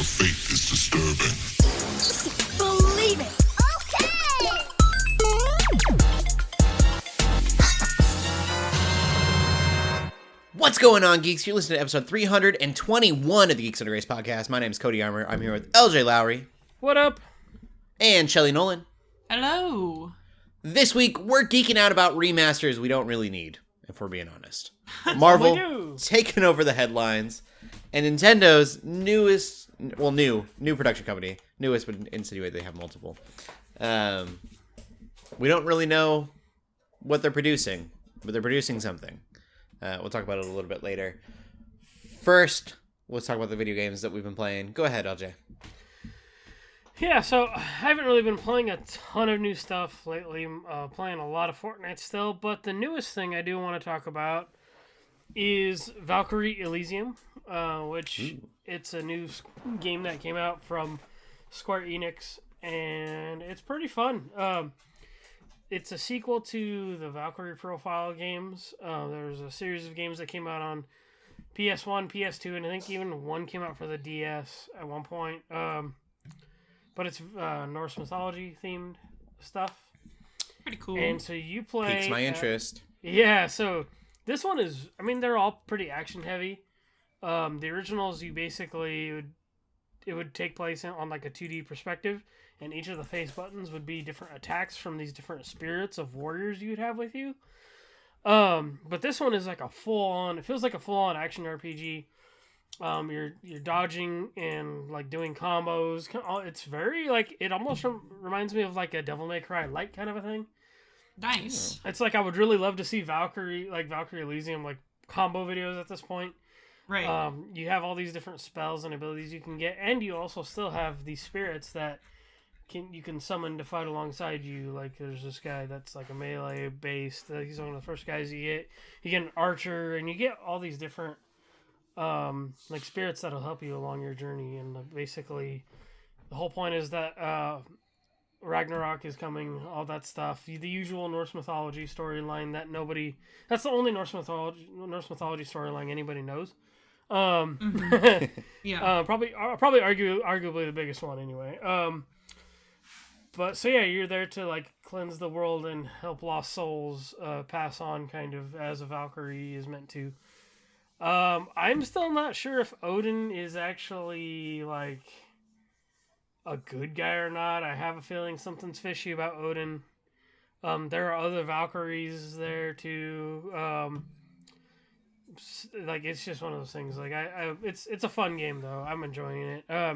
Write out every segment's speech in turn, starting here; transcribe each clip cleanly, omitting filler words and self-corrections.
The fate is disturbing. Believe it. Okay. What's going on, geeks? You're listening to episode 321 of the Geeks Under Grace podcast. My name is Cody Armour. I'm here with Lj.Lowery. What up? And Shelley Nollan. Hello. This week, we're geeking out about remasters we don't really need, if we're being honest. Marvel taking over the headlines, and Nintendo's new production company. Newest would insinuate they have multiple. We don't really know what they're producing, but they're producing something. We'll talk about it a little bit later. First, let's talk about the video games that we've been playing. Go ahead, LJ. Yeah, so I haven't really been playing a ton of new stuff lately. Playing a lot of Fortnite still, but the newest thing I do want to talk about is Valkyrie Elysium, which it's a new game that came out from Square Enix, and it's pretty fun. It's a sequel to the Valkyrie Profile games. There's a series of games that came out on PS1, PS2, and I think even one came out for the DS at one point. But it's Norse mythology themed stuff. Pretty cool. And so you play... Piques my interest. Yeah, so this one is... I mean, they're all pretty action heavy. The originals, you basically... It would take place on like a 2D perspective, and each of the face buttons would be different attacks from these different spirits of warriors you would have with you. But this one is like a full-on... It feels like a full-on action RPG. You're dodging and like doing combos. It's very like it almost reminds me of like a Devil May Cry Light kind of a thing. Nice. It's like I would really love to see Valkyrie Elysium like combo videos at this point. Right. You have all these different spells and abilities you can get, and you also still have these spirits that you can summon to fight alongside you. Like there's this guy that's like a melee based. He's one of the first guys you get. You get an archer, and you get all these different like spirits that'll help you along your journey, and basically the whole point is that Ragnarok is coming, all that stuff, the usual Norse mythology storyline that's the only Norse mythology storyline anybody knows. Yeah. Probably arguably the biggest one anyway. But so yeah, you're there to like cleanse the world and help lost souls pass on, kind of as a Valkyrie is meant to. I'm still not sure if Odin is actually, like, a good guy or not. I have a feeling something's fishy about Odin. There are other Valkyries there, too. Like, it's just one of those things. Like, it's a fun game, though. I'm enjoying it. I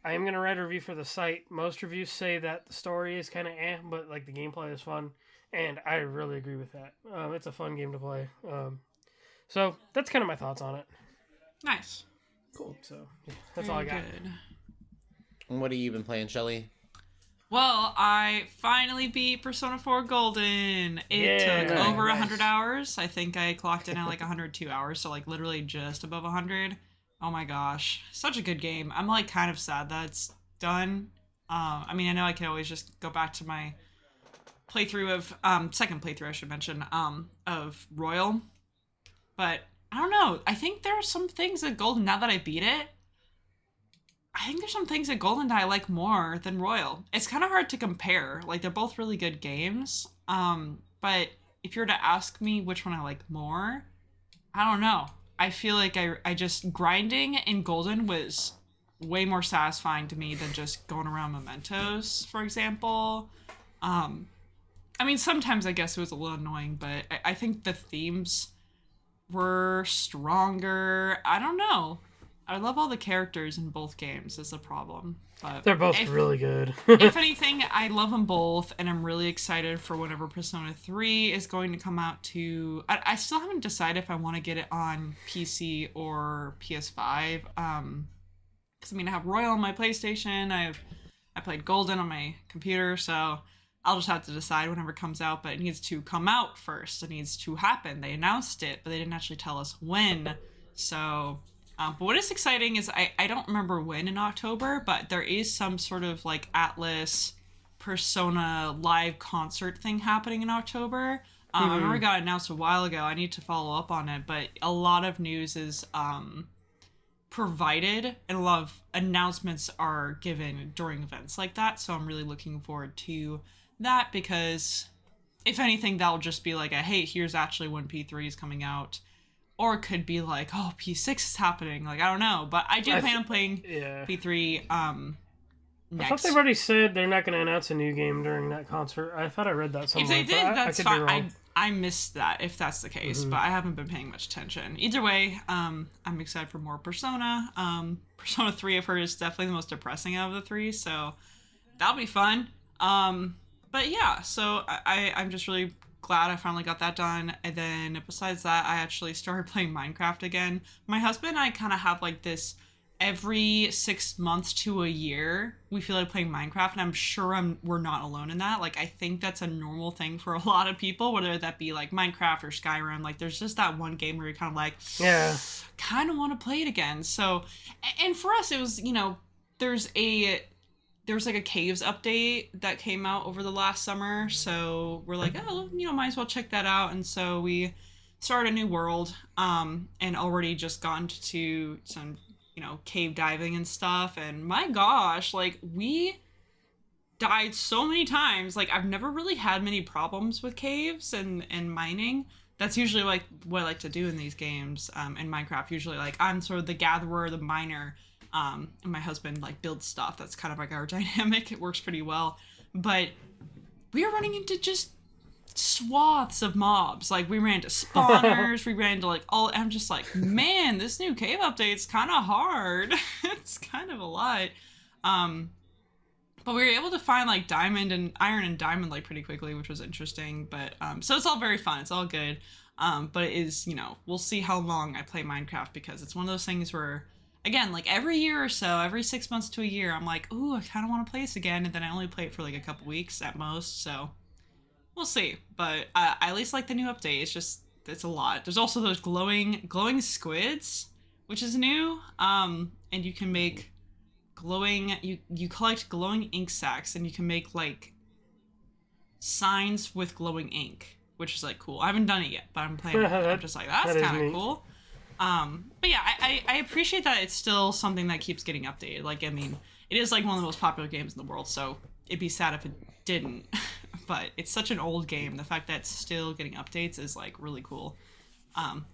am going to write a review for the site. Most reviews say that the story is kind of but, like, the gameplay is fun. And I really agree with that. It's a fun game to play. So, that's kind of my thoughts on it. Nice. Cool. So, yeah, that's all I got. Good. And what have you been playing, Shelley? Well, I finally beat Persona 4 Golden. It took over 100 hours. I think I clocked in at like 102 hours, so like literally just above 100. Oh my gosh. Such a good game. I'm like kind of sad that it's done. I mean, I know I can always just go back to my playthrough of, second playthrough I should mention, of Royal. But, I don't know, I think there are some things at Golden, now that I beat it, I think there's some things at Golden that I like more than Royal. It's kind of hard to compare, like, they're both really good games, but if you were to ask me which one I like more, I don't know. I feel like I just, grinding in Golden was way more satisfying to me than just going around mementos, for example. I mean, sometimes I guess it was a little annoying, but I think the themes were stronger. I don't know. I love all the characters in both games is the problem. But they're both really good. If anything, I love them both, and I'm really excited for whenever Persona 3 is going to come out to... I still haven't decided if I want to get it on PC or PS5. Because, I mean, I have Royal on my PlayStation. I played Golden on my computer, so I'll just have to decide whenever it comes out. But it needs to come out first. It needs to happen. They announced it, but they didn't actually tell us when. So... but what is exciting is I don't remember when in October, but there is some sort of like Atlas Persona live concert thing happening in October. I remember it got announced a while ago. I need to follow up on it, but a lot of news is provided, and a lot of announcements are given during events like that. So I'm really looking forward to that, because if anything, that'll just be like hey, here's actually when P3 is coming out. Or it could be like, oh, P6 is happening. Like, I don't know. But I do plan on playing P3 next. I thought they've already said they're not going to announce a new game during that concert. I thought I read that somewhere. If they did, that's fine. I I missed that, if that's the case. But I haven't been paying much attention. Either way, I'm excited for more Persona. Persona 3, I've heard, is definitely the most depressing out of the three. So that'll be fun. But yeah, so I'm just really glad I finally got that done. And then besides that, I actually started playing Minecraft again. My husband and I kind of have like this every 6 months to a year we feel like playing Minecraft, and I'm sure we're not alone in that. Like, I think that's a normal thing for a lot of people, whether that be like Minecraft or Skyrim. Like, there's just that one game where you're kind of like, yeah, kind of want to play it again. So, and for us, it was, you know, there's like a Caves update that came out over the last summer, so we're like, oh, you know, might as well check that out. And so we started a new world, and already just gotten to some, you know, cave diving and stuff. And my gosh, like, we died so many times. Like, I've never really had many problems with caves and mining. That's usually like what I like to do in these games. In Minecraft, usually like I'm sort of the gatherer, the miner. And my husband like builds stuff. That's kind of like our dynamic. It works pretty well. But we are running into just swaths of mobs. Like, we ran into spawners, we ran into like all. I'm just like, man, this new cave update's kind of hard. It's kind of a lot. But we were able to find like diamond and iron and diamond like pretty quickly, which was interesting. But so it's all very fun. It's all good. But it is, you know, we'll see how long I play Minecraft, because it's one of those things where, again, like every year or so, every 6 months to a year, I'm like, ooh, I kind of want to play this again. And then I only play it for like a couple weeks at most. So we'll see. But I at least like the new update. It's a lot. There's also those glowing squids, which is new. And you can make glowing, you collect glowing ink sacks, and you can make like signs with glowing ink, which is like cool. I haven't done it yet, but I'm playing it. I'm just like, that's kind of cool. But yeah, I appreciate that it's still something that keeps getting updated. Like, I mean, it is like one of the most popular games in the world, so it'd be sad if it didn't. But it's such an old game. The fact that it's still getting updates is like really cool.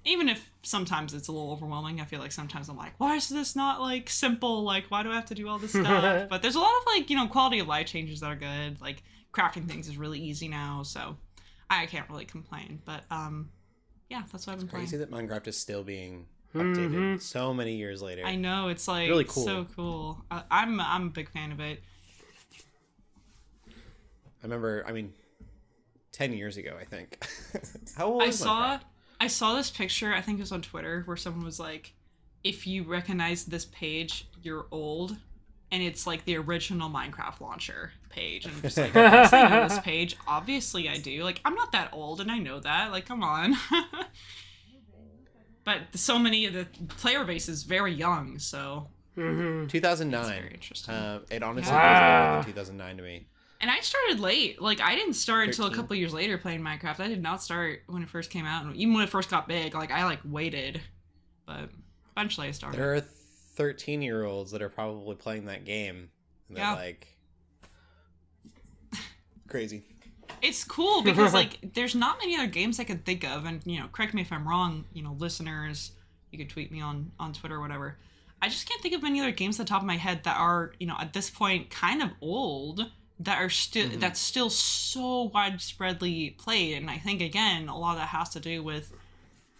Even if sometimes it's a little overwhelming. I feel like sometimes I'm like, why is this not like simple? Like, why do I have to do all this stuff? But there's a lot of like, you know, quality of life changes that are good. Like, crafting things is really easy now, so I can't really complain. But yeah, that's what I've been playing. Crazy that Minecraft is still being updated so many years later. I know, it's like really cool. So cool. I'm a big fan of it. I remember, 10 years ago, I think. How old was Minecraft? I saw this picture, I think it was on Twitter, where someone was like, if you recognize this page, you're old. And it's like the original Minecraft launcher page. And I'm just like, yes, I know this page. Obviously I do. Like, I'm not that old, and I know that. Like, come on. But so many of the player base is very young, so. 2009. That's very interesting. It honestly feels like 2009 to me. And I started late. Like, I didn't start until a couple years later playing Minecraft. I did not start when it first came out. And even when it first got big, like, I, like, waited. But eventually I started. There are 13-year-olds that are probably playing that game. And they're, like, crazy. It's cool because, like, there's not many other games I could think of. And, you know, correct me if I'm wrong, you know, listeners. You could tweet me on Twitter or whatever. I just can't think of any other games at the top of my head that are, you know, at this point kind of old, that are still that's still so widespreadly played. And I think, again, a lot of that has to do with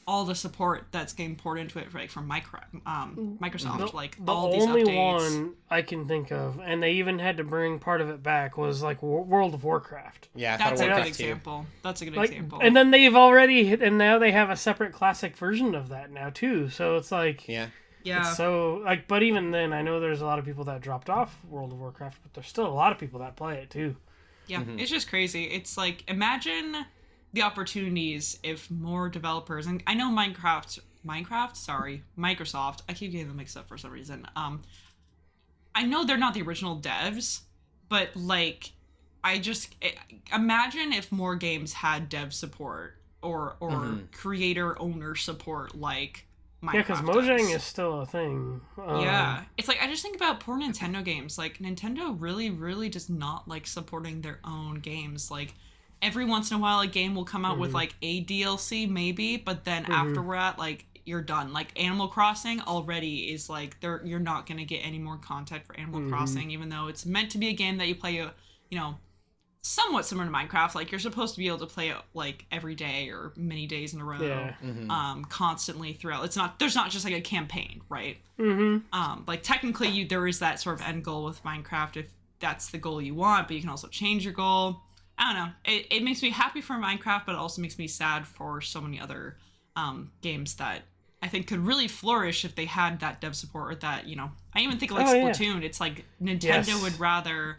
all the support that's getting poured into it, like, from Microsoft. Like, all these updates. The only one I can think of, and they even had to bring part of it back, was like World of Warcraft. Yeah, that's a good example. That's a good example. And then they've already and now they have a separate classic version of that now too. So it's like, yeah. So, like, but even then, I know there's a lot of people that dropped off World of Warcraft, but there's still a lot of people that play it too. Yeah, It's just crazy. It's like, imagine the opportunities if more developers, and I know Microsoft, I keep getting them mixed up for some reason. I know they're not the original devs, but, like, imagine if more games had dev support or creator owner support, like Minecraft Yeah, because Mojang does. is still a thing. Yeah. It's like, I just think about poor Nintendo games. Like, Nintendo really, really does not like supporting their own games. Like, every once in a while, a game will come out with, like, a DLC, maybe, but then after that, like, you're done. Like, Animal Crossing already is, like, you're not going to get any more content for Animal Crossing, even though it's meant to be a game that you play, you know, somewhat similar to Minecraft. Like, you're supposed to be able to play it like every day or many days in a row, constantly throughout. There's not just like a campaign, right? Like, technically there is that sort of end goal with Minecraft if that's the goal you want, but you can also change your goal. I don't know. It makes me happy for Minecraft, but it also makes me sad for so many other games that I think could really flourish if they had that dev support, or that, I even think like Splatoon. It's like Nintendo would rather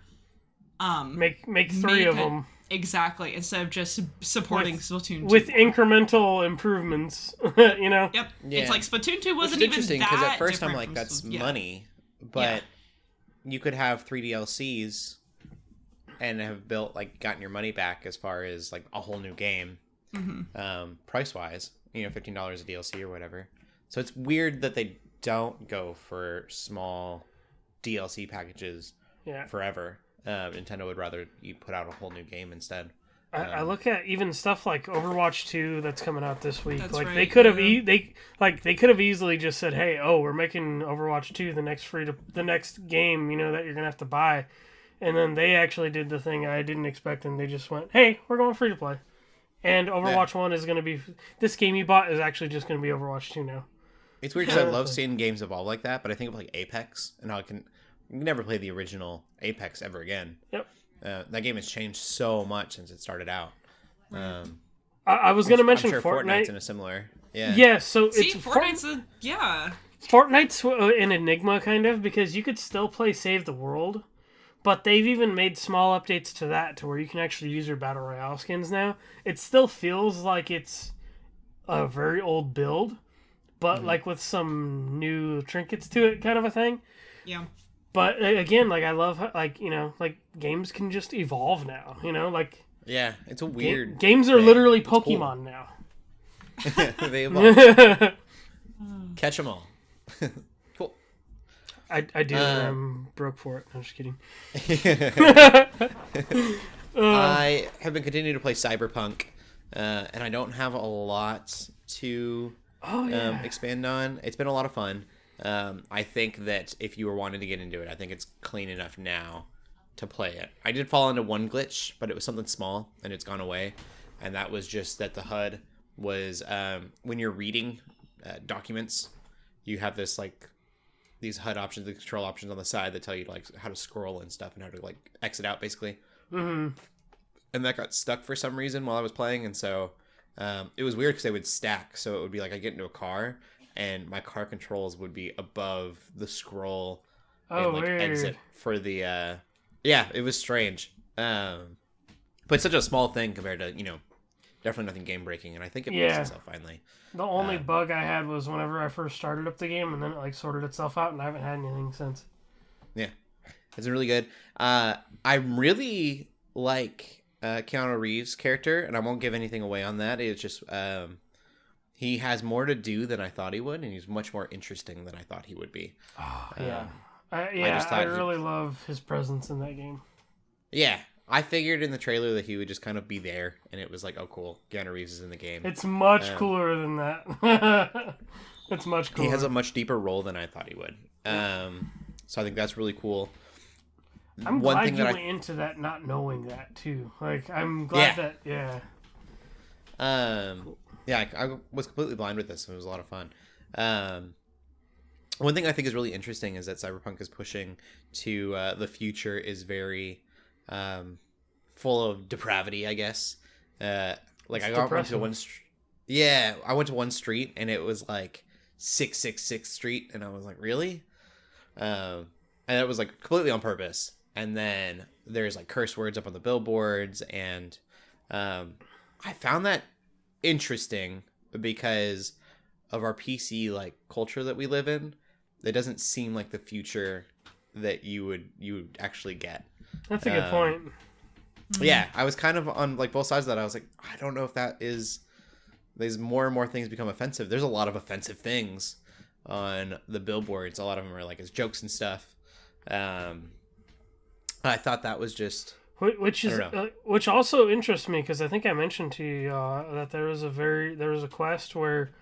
make three of them. Exactly, instead of just supporting Splatoon 2. With incremental improvements, Yep. Yeah. It's like Splatoon 2 wasn't even interesting, that because at first I'm different like, from that's money, but you could have 3 DLCs and have gotten your money back as far as like a whole new game, price wise, $15 a DLC or whatever. So it's weird that they don't go for small DLC packages forever. Nintendo would rather you put out a whole new game instead. I look at even stuff like Overwatch 2 that's coming out this week. That's like right, they could have they could have easily just said, "Hey, we're making Overwatch 2 the next game, that you're gonna have to buy," and then they actually did the thing I didn't expect, and they just went, "Hey, we're going free to play," and Overwatch 1 is gonna be this game you bought is actually just gonna be Overwatch 2 now. It's weird because I love seeing games evolve like that, but I think of like Apex and how you can never play the original Apex ever again. Yep. That game has changed so much since it started out. I was going to mention I'm sure Fortnite. Fortnite's in a similar... Yeah. Yeah, so See, it's... Fortnite's Fortnite's an enigma, kind of, because you could still play Save the World, but they've even made small updates to that to where you can actually use your Battle Royale skins now. It still feels like it's a very old build, but like with some new trinkets to it, kind of a thing. Yeah. But again, like I love, games can just evolve now. Yeah, it's a weird. Games are literally Pokemon now. They evolve. Catch them all. Cool. I do. I'm broke for it. I'm just kidding. I have been continuing to play Cyberpunk, and I don't have a lot to expand on. It's been a lot of fun. I think that if you were wanting to get into it, I think it's clean enough now to play it. I did fall into one glitch, but it was something small, and it's gone away. And that was just that the HUD was, when you're reading documents, you have this, these HUD options, the control options on the side that tell you, how to scroll and stuff and how to, exit out, basically. Mm-hmm. And that got stuck for some reason while I was playing, and so it was weird because they would stack. So it would be I get into a car, and my car controls would be above the scroll and weird. Exit for the it was strange. But it's such a small thing compared to, definitely nothing game breaking, and I think it fixed itself finally. The only bug I had was whenever I first started up the game, and then it sorted itself out, and I haven't had anything since. Yeah. It's really good. I really like Keanu Reeves' character, and I won't give anything away on that. It's just he has more to do than I thought he would, and he's much more interesting than I thought he would be. Oh, yeah. I really love his presence in that game. Yeah. I figured in the trailer that he would just kind of be there, and it was oh, cool. Keanu Reeves is in the game. It's much cooler than that. It's much cooler. He has a much deeper role than I thought he would. So I think that's really cool. I'm glad you went into that not knowing that, too. I'm glad that, I was completely blind with this, and it was a lot of fun. One thing I think is really interesting is that Cyberpunk is pushing to the future is very full of depravity, I guess. I went to one I went to one street, and it was 666 Street, and I was really? And it was completely on purpose. And then there's curse words up on the billboards, and I found that interesting because of our PC culture that we live in. It doesn't seem like the future that you would actually get. That's a good point. Yeah, I was kind of on both sides of that. I was I don't know if that is there's more and more things become offensive. There's a lot of offensive things on the billboards. A lot of them are like as jokes and stuff. I thought that was just which also interests me because I think I mentioned to you that there was a quest where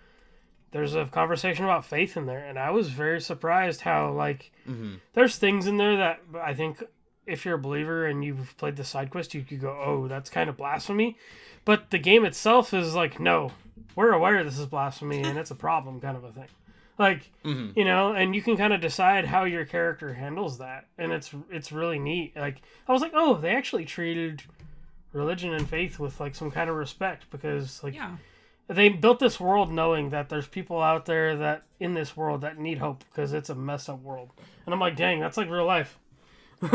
there's a conversation about faith in there, and I was very surprised how like there's things in there that I think if you're a believer and you've played the side quest, you could go, oh, that's kind of blasphemy, but the game itself is like, no, we're aware this is blasphemy and it's a problem, kind of a thing. Like, you know, and you can kind of decide how your character handles that. And it's really neat. Like, I was like, oh, they actually treated religion and faith with, like, some kind of respect. Because, like, they built this world knowing that there's people out there that, in this world, that need hope. Because it's a messed up world. And I'm like, dang, that's like real life. Like,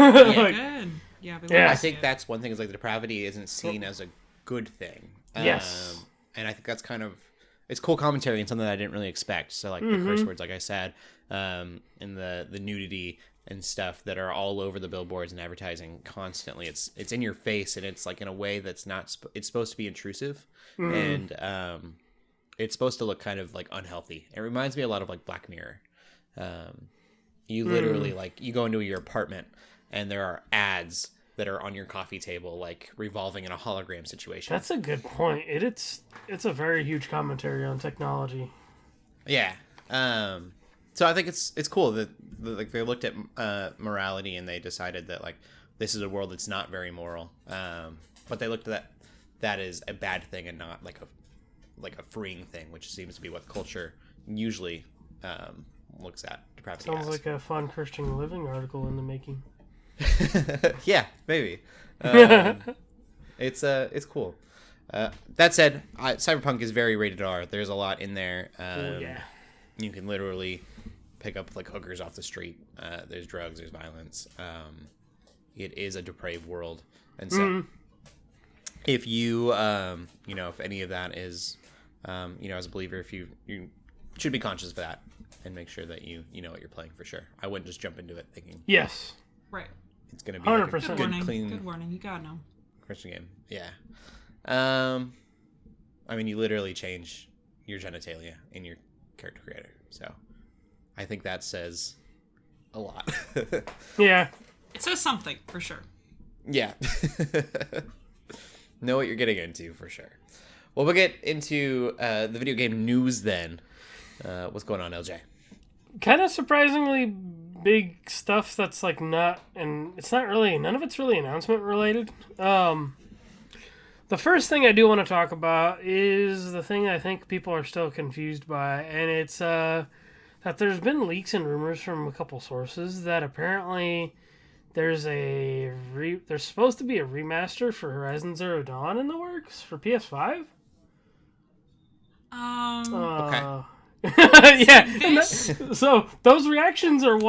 good. Yeah, I think that's one thing is, like, the depravity isn't seen as a good thing. Yes. And I think that's kind of... It's cool commentary and something that I didn't really expect. So, like, the curse words, like I said, and the nudity and stuff that are all over the billboards and advertising constantly. It's in your face, and it's, like, in a way that's not... it's supposed to be intrusive, and it's supposed to look kind of, like, unhealthy. It reminds me a lot of, like, Black Mirror. You literally, like, you go into your apartment, and there are ads that are on your coffee table, like revolving in a hologram situation. That's a good point. It's a very huge commentary on technology. Yeah. So I think it's cool that like they looked at morality and they decided that like this is a world that's not very moral. But they looked at that as a bad thing and not like a freeing thing, which seems to be what culture usually looks at depravity. Sounds like a fun Christian Living article in the making. Yeah, maybe. It's cool. That said, Cyberpunk is very rated R. There's a lot in there. You can literally pick up like hookers off the street. There's drugs. There's violence. It is a depraved world, and so if you if any of that is as a believer, if you should be conscious of that and make sure that you know what you're playing for sure. I wouldn't just jump into it thinking right. It's going to be like a 100%. good, clean... Good warning. You gotta know. Christian game. Yeah. I mean, you literally change your genitalia in your character creator. So I think that says a lot. Yeah. It says something, for sure. Yeah. Know what you're getting into, for sure. Well, we'll get into the video game news then. What's going on, LJ? Kind of surprisingly big stuff that's like none of it's really announcement related. The first thing I do want to talk about is the thing I think people are still confused by, and it's that there's been leaks and rumors from a couple sources that apparently there's supposed to be a remaster for Horizon Zero Dawn in the works for PS5. Okay. Yeah. So those reactions are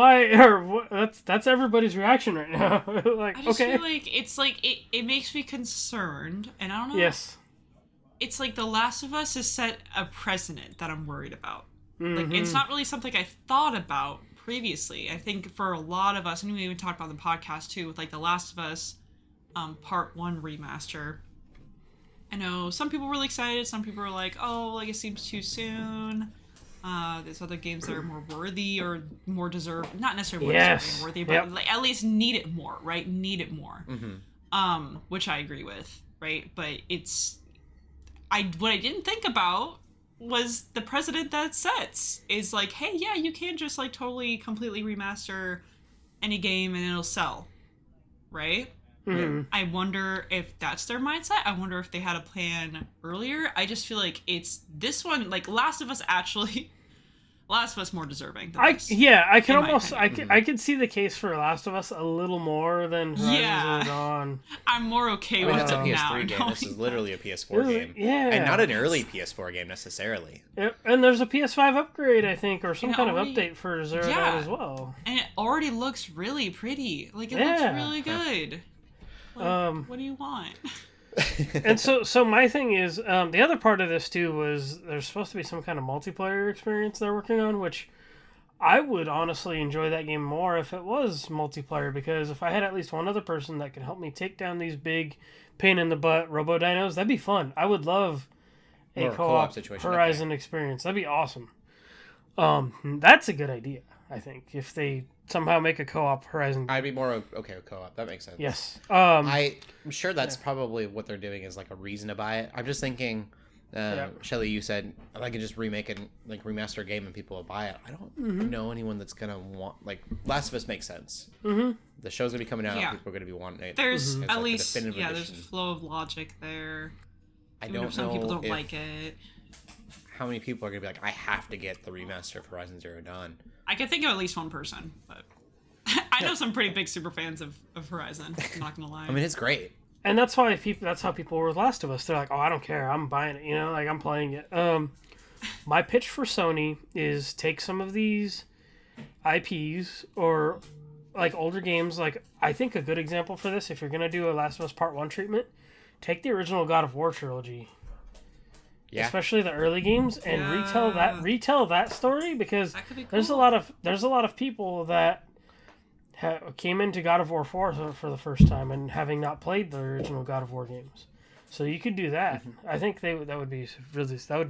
that's everybody's reaction right now. Like, I just okay. feel like it's like it makes me concerned, and I don't know. Yes. It's like The Last of Us has set a precedent that I'm worried about. Like, it's not really something I thought about previously. I think for a lot of us, and we even talked about on the podcast too, with like The Last of Us Part 1 remaster. I know some people were really excited, some people were like, oh, like it seems too soon. There's other games that are more worthy or more deserved, not necessarily more deserving, worthy, but like, at least need it more, right? Need it more. Which I agree with, right? But what I didn't think about was the precedent that sets is like, hey, yeah, you can just like totally, completely remaster any game and it'll sell, right? I wonder if that's their mindset. I wonder if they had a plan earlier. I just feel like it's this one, like Last of Us more deserving than this, I can almost I could see the case for Last of Us a little more than Horizon Zero Dawn. I'm more okay with it now. It's a PS3 game. This is literally a PS4 game. Yeah. And not an early PS4 game necessarily. Yep. And there's a PS5 upgrade, I think, or some kind of update for Zero Dawn as well. And it already looks really pretty. Like, it looks really good. Like, what do you want? And so my thing is, the other part of this too was there's supposed to be some kind of multiplayer experience they're working on, which I would honestly enjoy that game more if it was multiplayer, because if I had at least one other person that could help me take down these big pain in the butt robo dinos, that'd be fun. I would love a Or co-op situation. Horizon experience. That'd be awesome. That's a good idea, I think. If they somehow make a co-op Horizon. I'd be more okay with co-op. That makes sense. Yes. I'm sure that's probably what they're doing is like a reason to buy it. I'm just thinking, Shelley, you said I could just remake and like remaster a game and people will buy it. I don't know anyone that's gonna want like Last of Us makes sense. Mm-hmm. The show's gonna be coming out. People are gonna be wanting it. There's as, at like, least there's a there's a flow of logic there. I Even don't if some know people don't if- like it. How many people are gonna be like, I have to get the remaster of Horizon Zero Dawn? I can think of at least one person, but I know some pretty big super fans of Horizon. I'm not gonna lie. I mean, it's great. And that's why that's how people were with Last of Us. They're like, oh, I don't care. I'm buying it. You know, like I'm playing it. My pitch for Sony is take some of these IPs or like older games. Like I think a good example for this, if you're gonna do a Last of Us Part 1 treatment, take the original God of War trilogy. Yeah. Especially the early games, and retell that story, because that could be cool. there's a lot of people that came into God of War 4 for the first time and having not played the original God of War games. So you could do that. I think that would be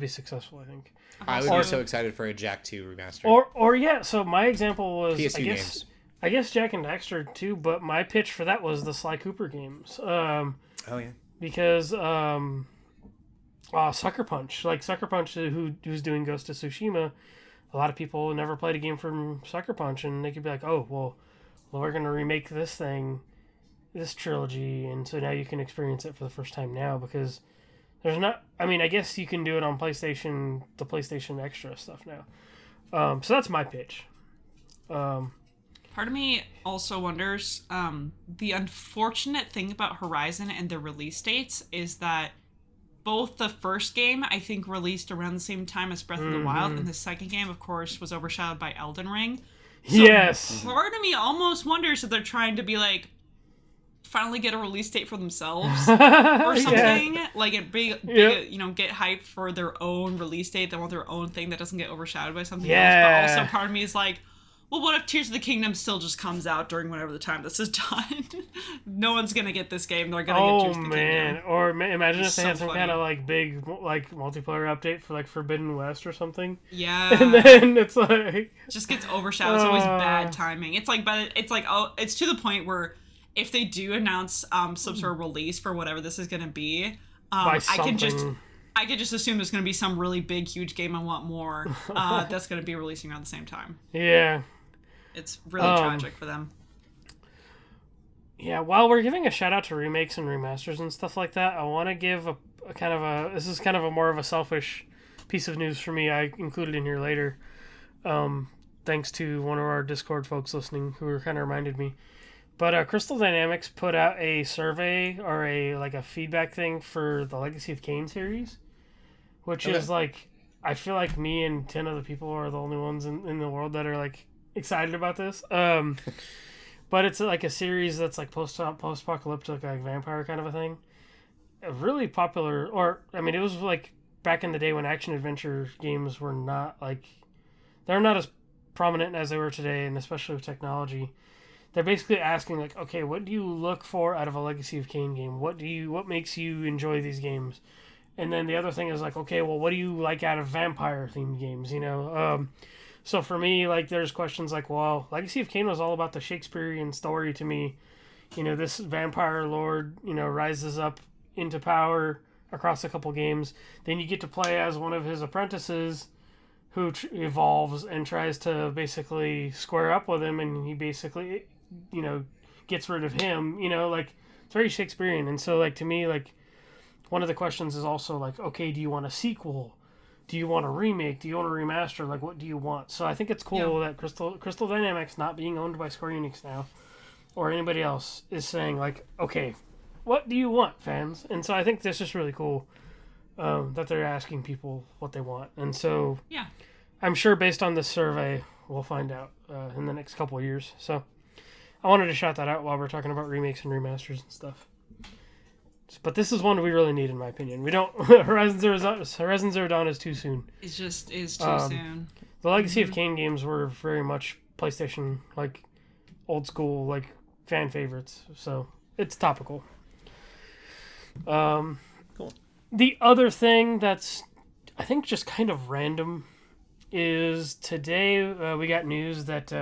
successful. I think. I would be so excited for a Jack 2 remaster. Or yeah. So my example was PS2 games. I guess Jack and Daxter too, but my pitch for that was the Sly Cooper games. Oh yeah. Because Sucker Punch, who's doing Ghost of Tsushima, a lot of people never played a game from Sucker Punch, and they could be like, oh, well we're going to remake this trilogy, and so now you can experience it for the first time now, because there's not, I mean, I guess you can do it on the PlayStation Extra stuff now. So that's my pitch. Part of me also wonders, the unfortunate thing about Horizon and the release dates is that both the first game, I think, released around the same time as Breath of the Wild, and the second game, of course, was overshadowed by Elden Ring. So yes. Part of me almost wonders if they're trying to be like, finally get a release date for themselves or something. Yeah. Like, get hyped for their own release date. They want their own thing that doesn't get overshadowed by something else. But also, part of me is like, well, what if Tears of the Kingdom still just comes out during whenever the time this is done? No one's gonna get this game. They're gonna get Tears of the Kingdom. Or imagine if they had some kind of like big like multiplayer update for like Forbidden West or something. Yeah. And then it's like just gets overshadowed. It's always bad timing. It's like, it's to the point where if they do announce some sort of release for whatever this is gonna be, I could just assume there's going to be some really big, huge game I want more that's going to be releasing around the same time. Yeah. It's really tragic for them. Yeah, while we're giving a shout out to remakes and remasters and stuff like that, I want to give this is kind of a more of a selfish piece of news for me. I included in here later. Thanks to one of our Discord folks listening who kind of reminded me. But Crystal Dynamics put out a survey or a feedback thing for the Legacy of Kain series, which is like, I feel like me and 10 other people are the only ones in the world that are like excited about this. But it's like a series that's like post-apocalyptic, like vampire kind of a thing. A really popular, it was like back in the day when action adventure games were not like, they're not as prominent as they were today, and especially with technology. They're basically asking like, okay, what do you look for out of a Legacy of Kain game? What makes you enjoy these games? And then the other thing is like, okay, well, what do you like out of vampire themed games? You know, so for me, like, there's questions like, well, Legacy of Kain was all about the Shakespearean story to me. You know, this vampire lord, rises up into power across a couple games. Then you get to play as one of his apprentices who evolves and tries to basically square up with him, and he basically, gets rid of him. Like, it's very Shakespearean. And so, like, to me, like, one of the questions is also like, okay, do you want a sequel? Do you want a remake? Do you want a remaster? Like, what do you want? So I think it's cool that Crystal Dynamics, not being owned by Square Enix now, or anybody else, is saying like, okay, what do you want, fans? And so I think this is really cool that they're asking people what they want. And so I'm sure based on this survey, we'll find out in the next couple of years. So I wanted to shout that out while we're talking about remakes and remasters and stuff. But this is one we really need, in my opinion. We don't. Horizon Zero Dawn is too soon. It just is too soon. The Legacy of Kain games were very much PlayStation, like, old school, like, fan favorites. So it's topical. Cool. The other thing that's I think just kind of random is today we got news that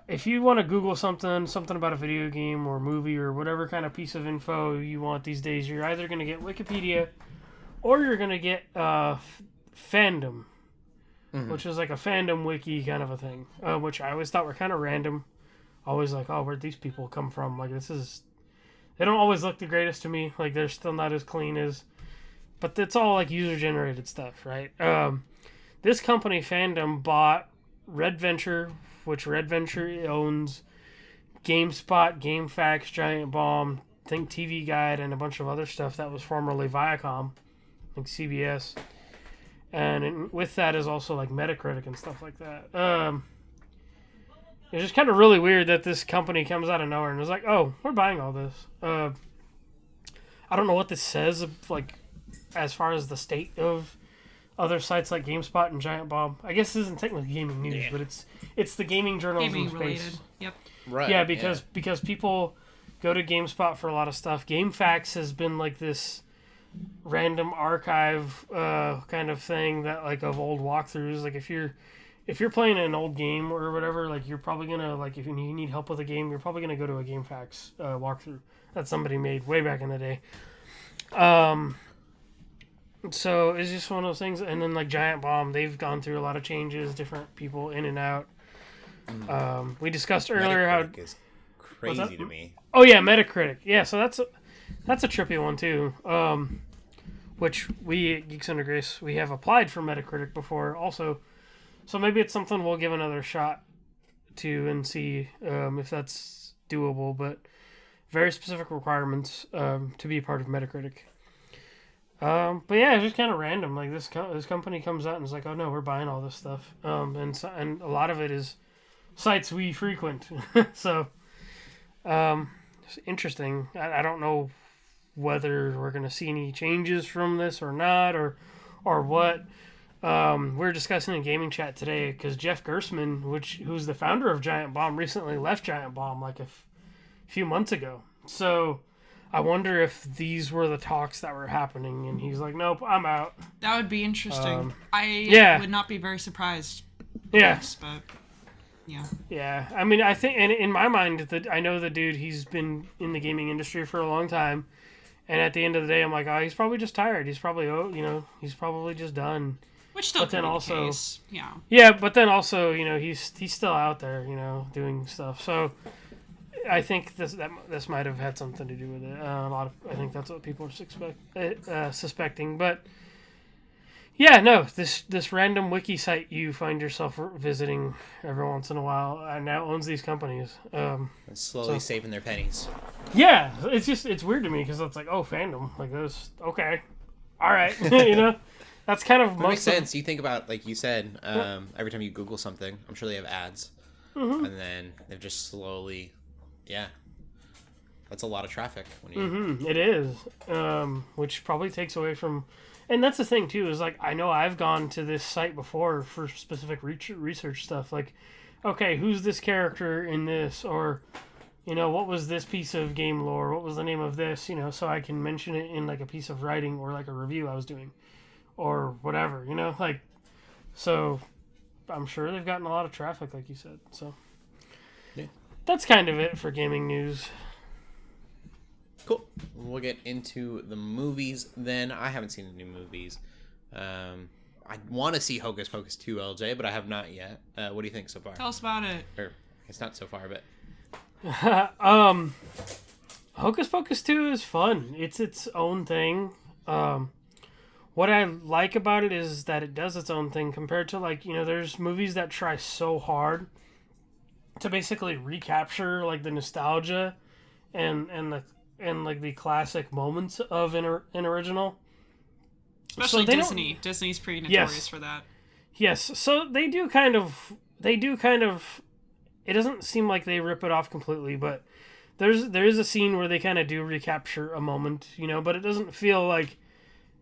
if you want to Google something about a video game or movie or whatever kind of piece of info you want these days, you're either going to get Wikipedia or you're going to get fandom, which is like a fandom wiki kind of a thing, which I always thought were kind of random. Always like, oh, where'd these people come from? Like, they don't always look the greatest to me. Like, they're still not as clean as, but it's all like user-generated stuff, right? This company, Fandom, bought Red Venture, which Red Venture owns GameSpot, GameFAQs, Giant Bomb, Think TV Guide, and a bunch of other stuff that was formerly Viacom, like CBS. And with that is also like Metacritic and stuff like that. It's just kind of really weird that this company comes out of nowhere and is like, oh, we're buying all this. I don't know what this says, like, as far as the state of other sites like GameSpot and Giant Bomb. I guess this isn't technically gaming news, but it's the gaming journalism Gaming space. related. Yep. Right. Yeah, because people go to GameSpot for a lot of stuff. GameFAQs has been like this random archive kind of thing that like of old walkthroughs. Like if you're playing an old game or whatever, like you're probably gonna like if you need help with a game, you're probably gonna go to a GameFAQs walkthrough that somebody made way back in the day. So it's just one of those things. And then like Giant Bomb, they've gone through a lot of changes, different people in and out. We discussed earlier Metacritic how is crazy to me. Oh yeah, Metacritic. Yeah, so that's a trippy one too. Which we at Geeks Under Grace, we have applied for Metacritic before also. So maybe it's something we'll give another shot to and see if that's doable. But very specific requirements to be a part of Metacritic. But yeah, it's just kind of random. Like this company comes out and is like, oh no, we're buying all this stuff. And a lot of it is sites we frequent. So it's interesting. I don't know whether we're going to see any changes from this or not, or what. We were discussing in gaming chat today because Jeff Gersman, who's the founder of Giant Bomb, recently left Giant Bomb like a few months ago. So I wonder if these were the talks that were happening, and he's like, "Nope, I'm out." That would be interesting. I would not be very surprised. Yes, but yeah. Yeah, I mean, I think, and in my mind, I know the dude. He's been in the gaming industry for a long time, and at the end of the day, I'm like, oh, he's probably just tired. He's probably, he's probably just done. Which still could be the case. Yeah. Yeah, but then also, he's still out there, doing stuff. So I think this might have had something to do with it. I think that's what people are suspecting. But yeah, no, this random wiki site you find yourself visiting every once in a while now owns these companies. Slowly saving their pennies. Yeah, it's weird to me because it's like, oh, fandom, like this, okay, all right, That's kind of makes sense. You think about, like you said, every time you Google something, I'm sure they have ads, and then they've just slowly, that's a lot of traffic. It is, which probably takes away from, and that's the thing too. Is like I know I've gone to this site before for specific research stuff. Like, okay, who's this character in this, or what was this piece of game lore? What was the name of this? So I can mention it in like a piece of writing or like a review I was doing. Or whatever, so I'm sure they've gotten a lot of traffic, like you said. So that's kind of it for gaming news. Cool. We'll get into the movies then. I haven't seen the new movies. I want to see Hocus Pocus 2, LJ, but I have not yet. What do you think so far? Tell us about it. Or it's not so far, but Hocus Pocus 2 is fun. It's its own thing. What I like about it is that it does its own thing compared to there's movies that try so hard to basically recapture like the nostalgia and like the classic moments of an original. Especially Disney. Disney's pretty notorious for that. Yes, so they do kind of. It doesn't seem like they rip it off completely, but there is a scene where they kind of do recapture a moment, but it doesn't feel like.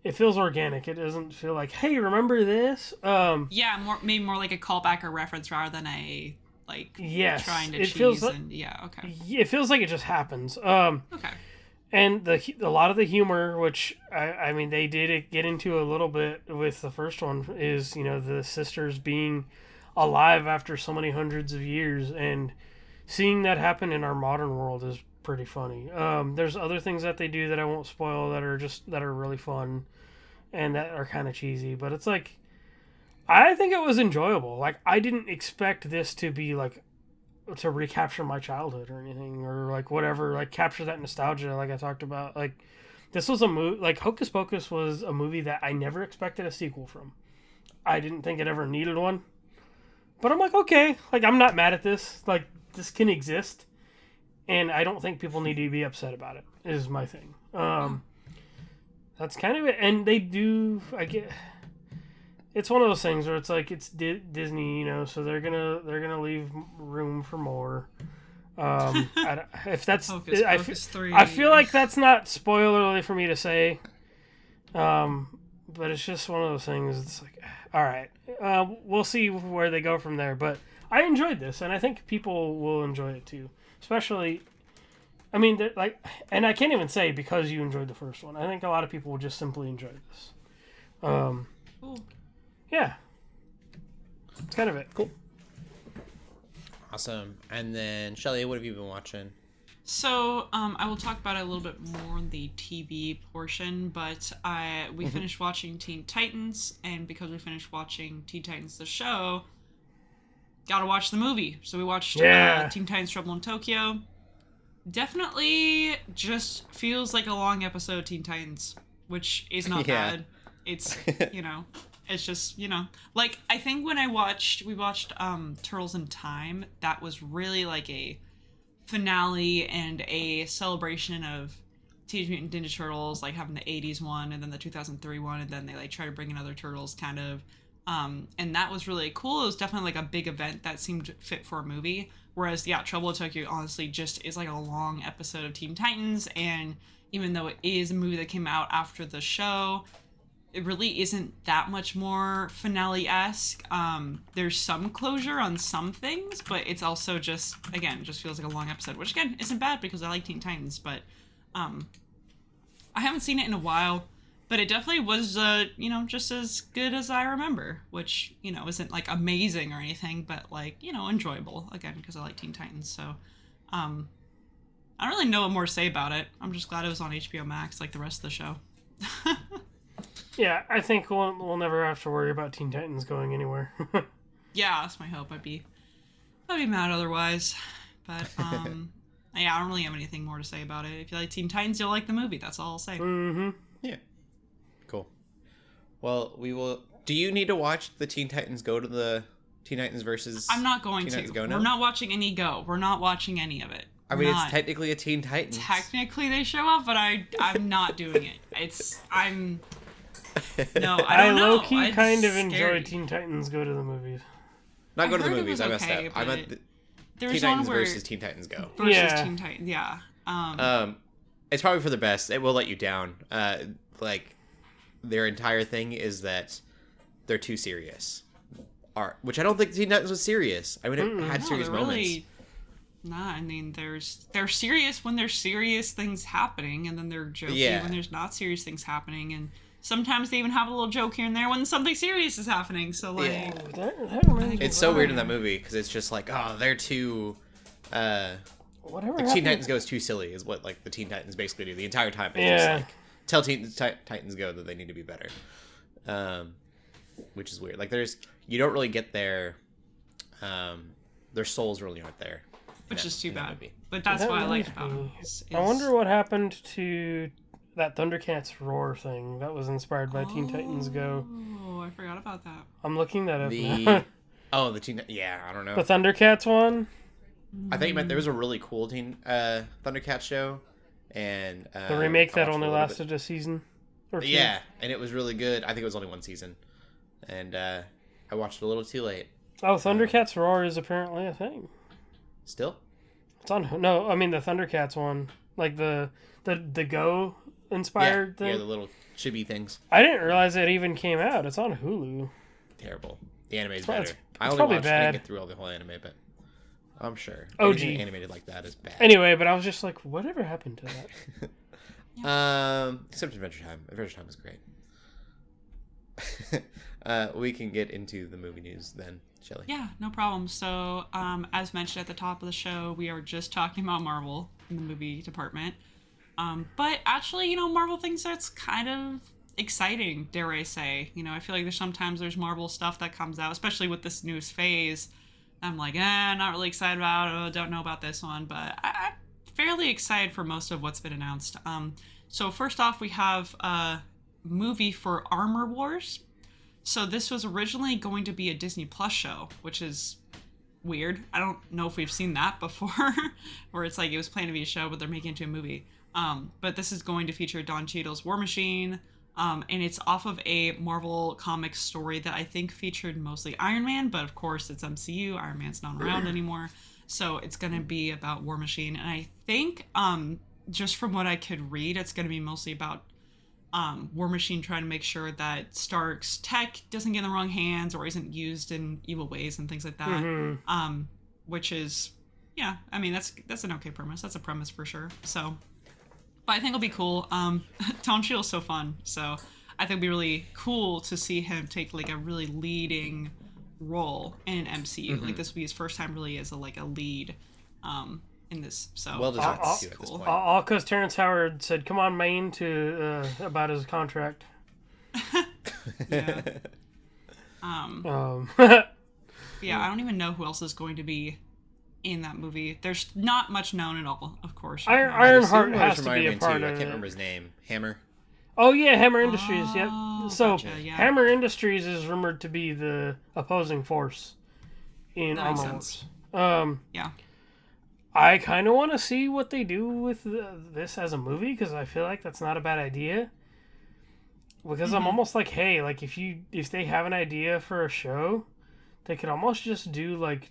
It feels organic. It doesn't feel like, hey, remember this? Maybe more like a callback or reference rather than a trying to cheese. Feels like, okay. It feels like it just happens. Okay. And a lot of the humor, which I mean, they did get into a little bit with the first one, is the sisters being alive after so many hundreds of years, and seeing that happen in our modern world is pretty funny. There's other things that they do that I won't spoil that are really fun, and that are kind of cheesy. But it's like, I think it was enjoyable. Like, I didn't expect this to be like, to recapture my childhood or anything, or like whatever, like capture that nostalgia like I talked about. Like, this was a movie, like Hocus Pocus was a movie that I never expected a sequel from. I didn't think it ever needed one, but I'm like, okay, like I'm not mad at this. Like, this can exist, and I don't think people need to be upset about it, is my thing. That's kind of it. And they do, I get, it's one of those things where it's like, it's Disney, so they're gonna leave room for more. If that's, Focus 3. I feel like that's not spoilerly for me to say. But it's just one of those things. It's like, all right, we'll see where they go from there. But I enjoyed this, and I think people will enjoy it too. Especially, I mean, like, and I can't even say because you enjoyed the first one. I think a lot of people will just simply enjoy this. Cool. Yeah. That's kind of it. Cool. Awesome. And then, Shelley, what have you been watching? So, I will talk about it a little bit more in the TV portion, but we finished watching Teen Titans, and because we finished watching Teen Titans the show, gotta watch the movie. So we watched Teen Titans Trouble in Tokyo. Definitely just feels like a long episode of Teen Titans, which is not bad. It's, it's just, like, I think when we watched Turtles in Time, that was really like a finale and a celebration of Teenage Mutant Ninja Turtles, like having the 80s one and then the 2003 one, and then they like try to bring in other Turtles kind of, and that was really cool. It was definitely like a big event that seemed fit for a movie, whereas Trouble in Tokyo honestly just is like a long episode of Teen Titans, and even though it is a movie that came out after the show, it really isn't that much more finale-esque. There's some closure on some things, but it's also just feels like a long episode, which again isn't bad because I like Teen Titans, but I haven't seen it in a while, but it definitely was just as good as I remember, which isn't like amazing or anything, but like enjoyable again because I like Teen Titans. So I don't really know what more to say about it. I'm just glad it was on HBO Max like the rest of the show. Yeah, I think we'll never have to worry about Teen Titans going anywhere. Yeah, that's my hope. I'd be mad otherwise, but yeah, I don't really have anything more to say about it. If you like Teen Titans, you'll like the movie. That's all I'll say. Mm-hmm. Yeah. Cool. Well, we will. Do you need to watch the Teen Titans go to the Teen Titans versus? I'm not going Teen to. Titans Go now? We're not watching any Go. We're not watching any of it. I mean, it's technically a Teen Titans. Technically, they show up, but I'm not doing it. No, I I don't know. low-key kind of enjoy scary. Teen Titans Go to the movies. Not go to the heard it movies. was I messed okay, up. I but meant the There Teen was one Titans where versus Teen Titans Go. versus Yeah. Teen Titans. Yeah. It's probably for the best. It will let you down. Like, their entire thing is that they're too serious. Which I don't think Teen Titans was serious. I mean, it had serious they're moments. really not. I mean, they're serious when there's serious things happening, and then they're jokey when there's not serious things happening, and sometimes they even have a little joke here and there when something serious is happening. So like, It's so weird in that movie because it's just like, oh, they're too. Whatever. Teen Titans Go is too silly, is what like the Teen Titans basically do the entire time. It's just like tell Titans Go that they need to be better, which is weird. Like you don't really get their souls really aren't there, which is too bad. But that's what I like about them. I wonder what happened to that Thundercats roar thing that was inspired by Teen Titans Go. Oh, I forgot about that. I'm looking that up now. the Teen. Yeah, I don't know. The Thundercats one. I think you meant there was a really cool Thundercats show, and The remake that only lasted a season or two. Yeah, and it was really good. I think it was only one season, and I watched it a little too late. Oh, Thundercats Roar is apparently a thing. Still? It's on. No, I mean the Thundercats one, like the Go inspired thing. Yeah, the little chibi things. I didn't realize it even came out. It's on Hulu. Terrible. The anime's Well, better. it's I only probably watched. I bad. didn't get through all the whole anime, but I'm sure. OG. Anything animated like that is bad. Anyway, but I was just like, whatever happened to that? Except Adventure Time. Adventure Time is great. We can get into the movie news then, Shelley. Yeah, no problem. So, as mentioned at the top of the show, we are just talking about Marvel in the movie department. But actually, Marvel thinks that's kind of exciting, dare I say. I feel like there's Marvel stuff that comes out, especially with this newest phase. I'm like, not really excited about it. Don't know about this one, but I'm fairly excited for most of what's been announced. So first off, we have a movie for Armor Wars. So this was originally going to be a Disney Plus show, which is weird. I don't know if we've seen that before, where it's like it was planned to be a show, but they're making it into a movie. But this is going to feature Don Cheadle's War Machine, and it's off of a Marvel Comics story that I think featured mostly Iron Man, but of course it's MCU. Iron Man's not around anymore. So it's going to be about War Machine. And I think, just from what I could read, it's going to be mostly about War Machine trying to make sure that Stark's tech doesn't get in the wrong hands or isn't used in evil ways and things like that. Mm-hmm. Which is, yeah, I mean, that's an okay premise. That's a premise for sure. So, but I think it'll be cool. Don Cheadle's so fun. So I think it'll be really cool to see him take like a really leading role in an MCU. Mm-hmm. Like this will be his first time really as a lead in this. So well deserved that's at this cool. point. All because Terrence Howard said, "Come on, Maine," to about his contract. Yeah. Yeah, I don't even know who else is going to be in that movie. There's not much known at all, of course. Ironheart has to be a part of it. I can't remember his name. Hammer. Oh yeah, Hammer Industries. Yep. So gotcha, yeah. Hammer Industries is rumored to be the opposing force in Armor Wars. Yeah. I kind of want to see what they do with this as a movie, because I feel like that's not a bad idea. Because I'm almost like, hey, like if they have an idea for a show, they could almost just do like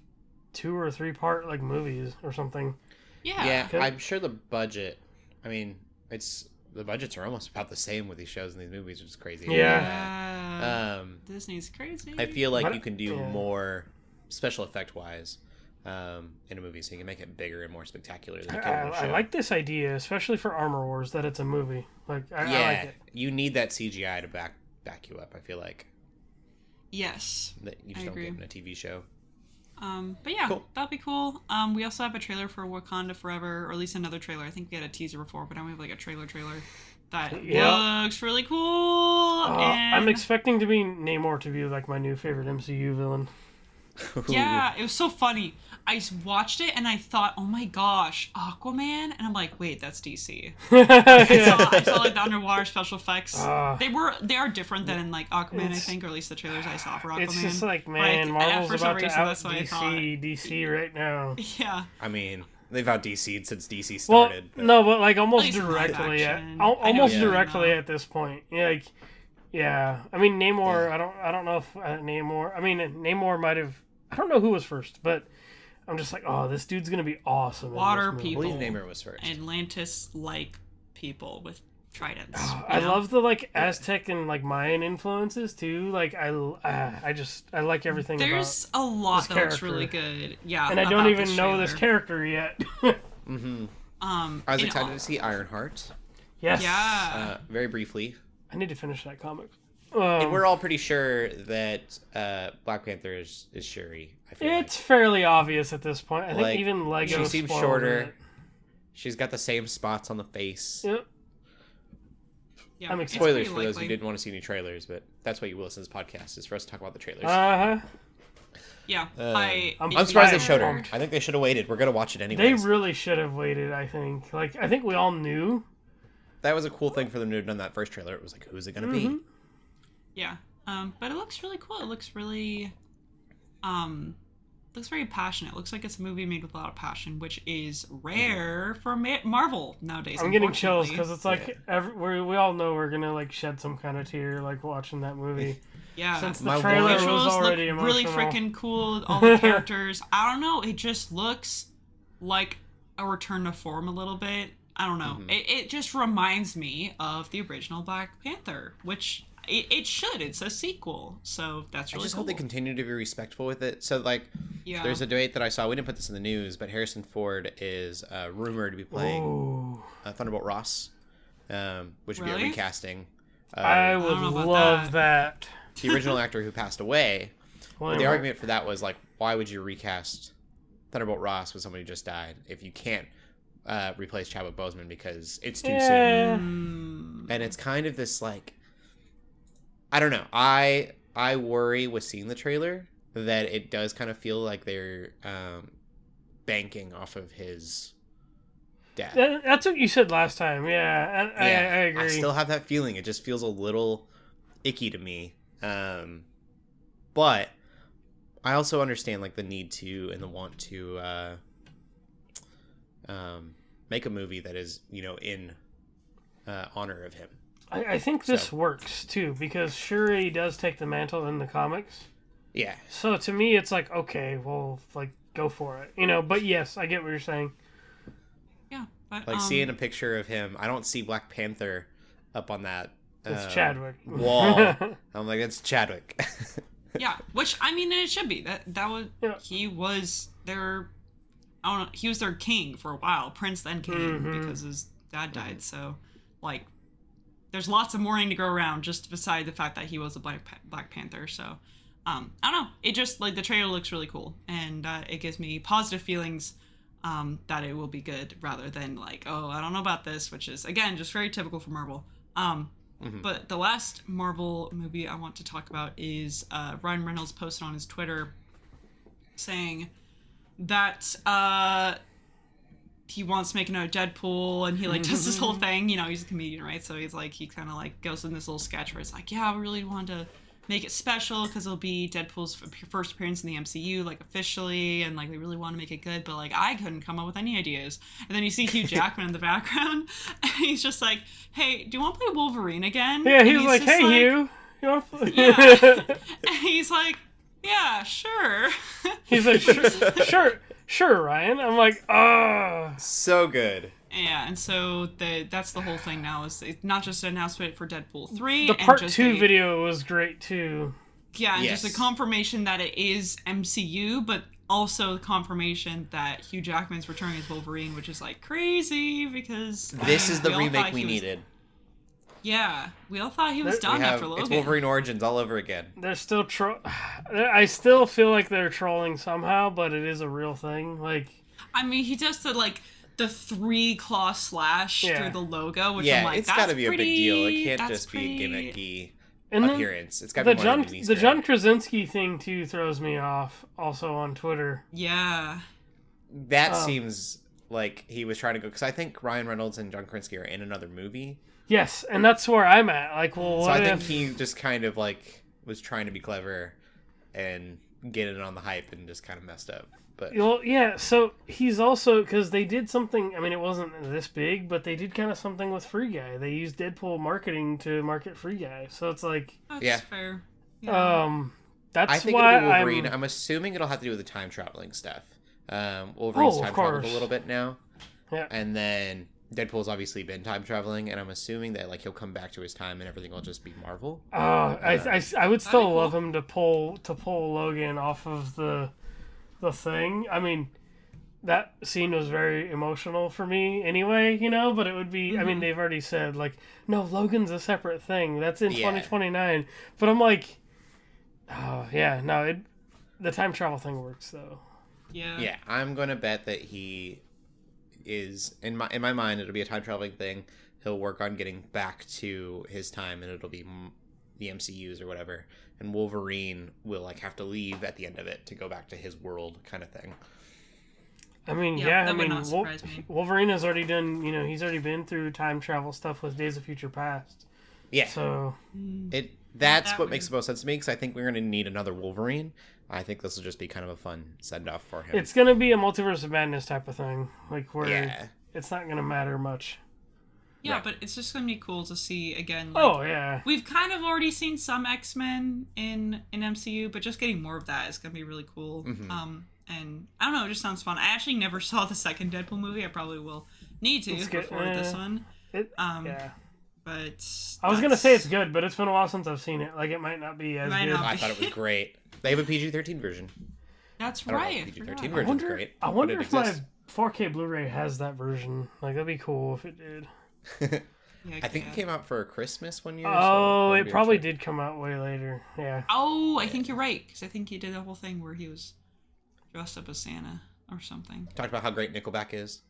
2 or 3 part like movies or something. Yeah. Yeah, I'm sure the budget. I mean, the budgets are almost about the same with these shows and these movies, which is crazy. Yeah. Disney's crazy. I feel like you can do more special effect wise in a movie, so you can make it bigger and more spectacular than you can in a show. I like this idea, especially for Armor Wars, that it's a movie. Like, I like it. You need that CGI to back you up. I feel like. Yes, that you just don't get in a TV show. But yeah, cool. That'd be cool. We also have a trailer for Wakanda Forever, or at least another trailer. I think we had a teaser before, but now we have like a trailer that looks really cool. I'm expecting Namor to be like my new favorite MCU villain. Yeah, it was so funny. I watched it and I thought, oh my gosh, Aquaman? And I'm like, wait, that's DC. I saw like the underwater special effects. They are different than in like Aquaman, I think, or at least the trailers I saw for Aquaman. It's just like, man, Marvel's about to out DC right now. Yeah. I mean, they've out DC'd since DC started. Well, but like almost directly at this point. Yeah, like, yeah. I mean, Namor. Yeah. I don't know if Namor. I mean, Namor might have. I don't know who was first, but I'm just like, oh, this dude's gonna be awesome. Water people. I believe Namor was first. Atlantis-like people with tridents. I love the like Aztec and like Mayan influences too. Like I like everything. There's a lot that looks really good. Yeah, and I don't even know this character yet. I was excited to see Ironheart. Yes. Yeah. Very briefly. I need to finish that comic. And we're all pretty sure that Black Panther is Shuri. I feel it's fairly obvious at this point. I think even Lego. She seems shorter. She's got the same spots on the face. Yep. Yeah, I'm excited. Spoilers for those who didn't want to see any trailers, but that's why you will listen to this podcast, is for us to talk about the trailers. Yeah. I'm surprised they showed her. I think they should have waited. We're going to watch it anyway. They really should have waited, I think. Like, I think we all knew. That was a cool thing for them to have done that first trailer. It was like, who's it going to be? Yeah. But it looks really cool. It looks really... looks very passionate. It looks like it's a movie made with a lot of passion, which is rare for Marvel nowadays. I'm getting chills because it's like we all know we're gonna like shed some kind of tear like watching that movie. Yeah, since the trailer was already look really freaking cool. All the characters. I don't know. It just looks like a return to form a little bit. I don't know. It just reminds me of the original Black Panther, which. It should. It's a sequel, so that's really cool. I just hope they continue to be respectful with it. So, like, there's a debate that I saw. We didn't put this in the news, but Harrison Ford is rumored to be playing Thunderbolt Ross which would be a recasting. I would love that. The original actor who passed away. Well, the argument for that was like, why would you recast Thunderbolt Ross with somebody who just died if you can't replace Chadwick Boseman because it's too soon? And it's kind of this like, I don't know. I worry with seeing the trailer that it does kind of feel like they're banking off of his death. That's what you said last time. Yeah, I agree. I still have that feeling. It just feels a little icky to me. But I also understand like the need to and the want to make a movie that is, in honor of him. I think this works too because Shuri does take the mantle in the comics. Yeah. So to me, it's like, okay, well, like, go for it, But yes, I get what you're saying. Yeah, but like seeing a picture of him, I don't see Black Panther up on that. It's Chadwick wall. I'm like, it's Chadwick. Yeah, which I mean, it should be that was he was their, I don't know, he was their king for a while, prince then king because his dad died. So, like, there's lots of mourning to go around just beside the fact that he was a Black Panther. So, I don't know. It just like the trailer looks really cool, and it gives me positive feelings that it will be good rather than like, oh, I don't know about this, which is again just very typical for Marvel. But the last Marvel movie I want to talk about is Ryan Reynolds posted on his Twitter saying that he wants to make another Deadpool, and he like does this whole thing. He's a comedian, right? So he's like, he kind of like goes in this little sketch where it's like, yeah, we really want to make it special because it'll be Deadpool's first appearance in the MCU, like officially, and like we really want to make it good, but like I couldn't come up with any ideas. And then you see Hugh Jackman in the background, and he's just like, "Hey, do you want to play Wolverine again?" Yeah, he's like, "Hey, like, Hugh, you want to play?" Yeah, and he's like, "Yeah, sure." He's like, "Sure, Ryan." I'm like, "Oh, so good." Yeah, and so that's the whole thing now. Is it's not just an announcement for Deadpool 3. The part 2 video was great too. Yeah, and just a confirmation that it is MCU, but also confirmation that Hugh Jackman's returning as Wolverine, which is like crazy because this is the remake we needed. Yeah, we all thought he was done after Logan. It's Wolverine Origins all over again. They're still I still feel like they're trolling somehow, but it is a real thing. Like, I mean, he does the 3-claw slash through the logo, which I'm like, it's got to be a big deal. It can't just be gimmicky appearance. It's got to be more of the John Krasinski thing too throws me off. Also on Twitter. Yeah, that seems like he was trying to go because I think Ryan Reynolds and John Krasinski are in another movie. Yes, and that's where I'm at. Like, well, so I think he just kind of like was trying to be clever and get in on the hype and just kind of messed up. But well, yeah. So he's also because they did something. I mean, it wasn't this big, but they did kind of something with Free Guy. They used Deadpool marketing to market Free Guy. So it's like that's fair. Yeah. That's I think why it'll be Wolverine. I'm assuming it'll have to do with the time traveling stuff. Wolverine's time traveled a little bit now. Yeah. And then Deadpool's obviously been time traveling, and I'm assuming that like he'll come back to his time and everything will just be Marvel. I would still love him to pull Logan off of the thing. I mean, that scene was very emotional for me anyway, but it would be, I mean, they've already said, like, no, Logan's a separate thing. That's in 2029. But I'm like, oh, yeah, no, the time travel thing works, though. Yeah. Yeah, I'm going to bet that he is, in my mind, it'll be a time traveling thing. He'll work on getting back to his time, and it'll be the MCUs or whatever. And Wolverine will like have to leave at the end of it to go back to his world, kind of thing. I mean, that would not surprise me. Wolverine has already done, he's already been through time travel stuff with Days of Future Past. Yeah. So that's what makes the most sense to me because I think we're going to need another Wolverine. I think this will just be kind of a fun send off for him. It's going to be a Multiverse of Madness type of thing, like where it's not going to matter much. Yeah, right. But it's just going to be cool to see again. Like, we've kind of already seen some X-Men in MCU, but just getting more of that is going to be really cool. Mm-hmm. And I don't know, it just sounds fun. I actually never saw the second Deadpool movie. I probably will need to before this one. But I was going to say it's good, but it's been a while since I've seen it. Like, it might not be as good. I thought it was great. They have a PG-13 version. That's right. The PG-13 version's great. I wonder if my 4K Blu-ray has that version. Like, that'd be cool if it did. Yeah, I think it came out for Christmas one year. Oh, so it probably did come out way later. Yeah. Oh, I think you're right, because I think he did the whole thing where he was dressed up as Santa or something. Talked about how great Nickelback is.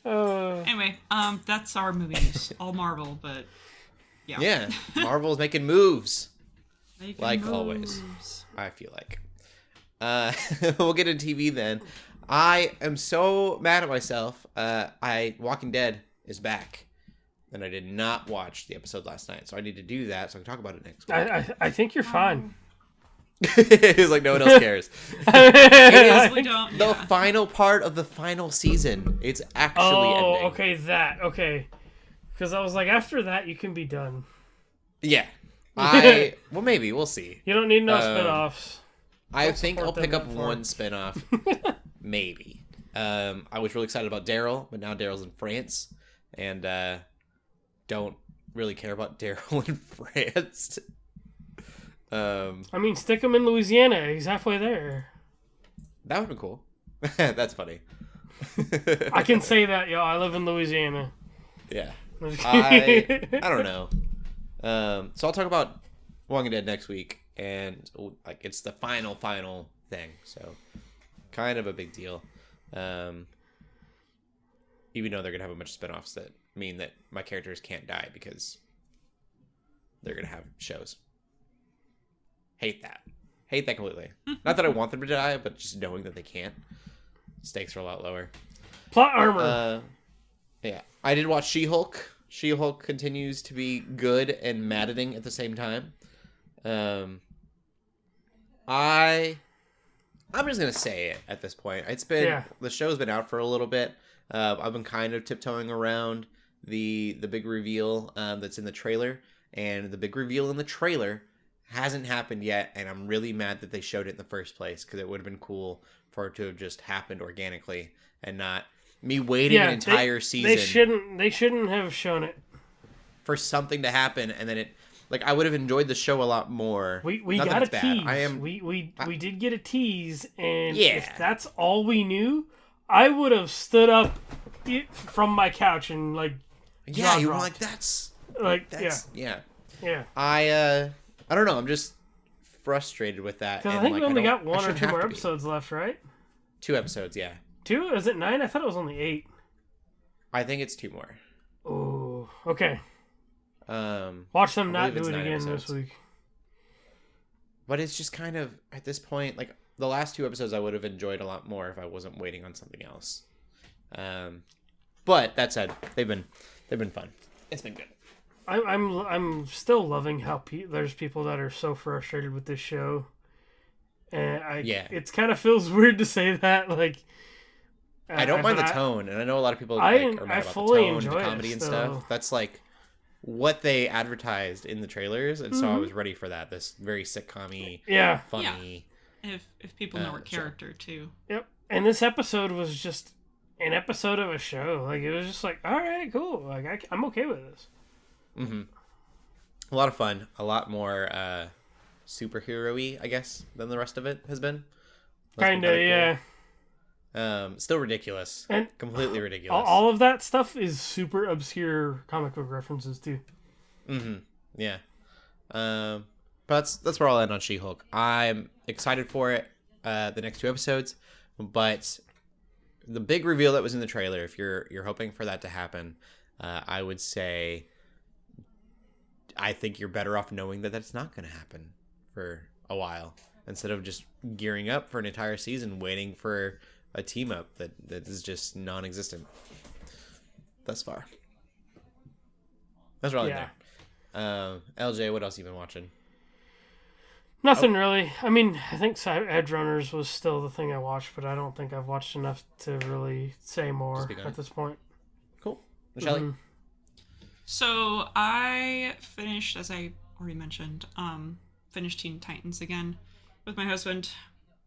Anyway, that's our movie news. All Marvel, but yeah. Yeah, Marvel's making moves. Making Like moves. always, I feel like. We'll get into TV then. I am so mad at myself. Walking Dead is back, and I did not watch the episode last night, so I need to do that so I can talk about it next week. I think you're fine. It's like no one else cares. We don't. The Yeah. final part of the final season. It's actually ending. Okay, okay. Because I was like, after that, you can be done. Yeah. Well, maybe. We'll see. You don't need no spinoffs. I think I'll support pick them up that far. one spinoff. Maybe. I was really excited about Daryl, but now Daryl's in France, and don't really care about Daryl in France. I mean, stick him in Louisiana. He's halfway there. That would be cool. That's funny. I can say that, yo. I live in Louisiana. Yeah. I don't know. So I'll talk about Walking Dead next week, and like it's the final thing. So kind of a big deal. Even though they're gonna have a bunch of spinoffs that mean that my characters can't die because they're gonna have shows. Hate that completely. Not that I want them to die, but just knowing that they can't. Stakes are a lot lower. Plot armor. Yeah. I did watch She-Hulk. She-Hulk continues to be good and maddening at the same time. I'm just gonna say it at this point. The show's been out for a little bit. I've been kind of tiptoeing around the big reveal that's in the trailer, and the big reveal in the trailer hasn't happened yet, and I'm really mad that they showed it in the first place, because it would have been cool for it to have just happened organically and not me waiting an entire season. They shouldn't have shown it for something to happen, and then it, like, I would have enjoyed the show a lot more. We Not got a that it's tease. bad. We did get a tease, and Yeah. if that's all we knew, I would have stood up from my couch and like Yeah, you were dropped. like, that's yeah. Yeah. I don't know. I'm just frustrated with that. Because I and, think like, we only got I one or shouldn't two have more to be. episodes left, right? 2 episodes, yeah. 2? Is it 9? I thought it was only 8. I think it's 2 more. Oh, okay. I Watch them not believe do it's it 9 again episodes. this week. But it's just kind of, at this point, like, the last 2 episodes I would have enjoyed a lot more if I wasn't waiting on something else. But that said, they've been fun. It's been good. I'm still loving how there's people that are so frustrated with this show, and it's kind of feels weird to say that. Like, I don't mind the tone, and I know a lot of people are mad about the fully tone, enjoy the it comedy and still. stuff. That's like what they advertised in the trailers, and so I was ready for that. This very sitcom-y, Yeah. funny. If people know her character too. Yep. And this episode was just an episode of a show. Like, it was just like, all right, cool. Like, I'm okay with this. Mm-hmm. A lot of fun. A lot more superhero-y, I guess, than the rest of it has been. Kind of, yeah. Still ridiculous. And completely ridiculous. All of that stuff is super obscure comic book references, too. Mm-hmm. Yeah. But that's where I'll end on She-Hulk. I'm excited for it, the next 2 episodes, but the big reveal that was in the trailer, if you're hoping for that to happen, I would say I think you're better off knowing that that's not going to happen for a while, instead of just gearing up for an entire season waiting for a team up that is just non-existent thus far. That's really there. LJ, what else you been watching? Nothing really. I mean, I think Edge Runners was still the thing I watched, but I don't think I've watched enough to really say more at this point. Cool. Shelley? Mm-hmm. So I finished, as I already mentioned, finished Teen Titans again with my husband.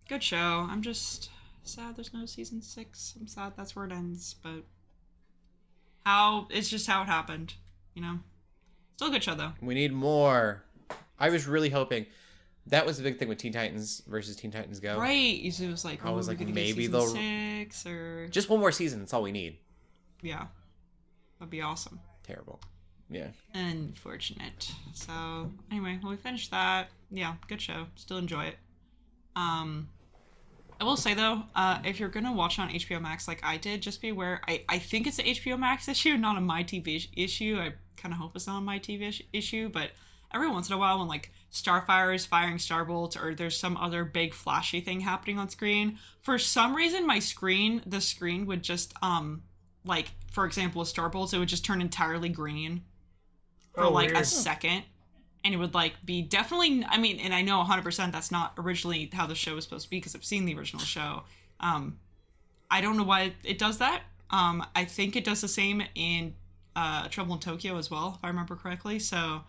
Good show. I'm just sad there's no season 6. I'm sad that's where it ends, but it's just how it happened, you know? Still a good show, though. We need more. I was really hoping. That was the big thing with Teen Titans versus Teen Titans Go. Right. It was like, maybe season they'll 6 or just one more season. That's all we need. Yeah. That'd be awesome. Terrible. Yeah. Unfortunate. So anyway, we finished that. Yeah, good show. Still enjoy it. I will say though, if you're gonna watch it on HBO Max like I did, just be aware. I think it's an HBO Max issue, not a My TV issue. I kind of hope it's not a My TV issue, but every once in a while when like Starfire is firing starbolts or there's some other big flashy thing happening on screen, for some reason the screen would just like for example with starbolts, it would just turn entirely green for like a second. And it would like be definitely, I mean, and I know 100% that's not originally how the show was supposed to be because I've seen the original show. I don't know why it does that. I think it does the same in Trouble in Tokyo as well, if I remember correctly. So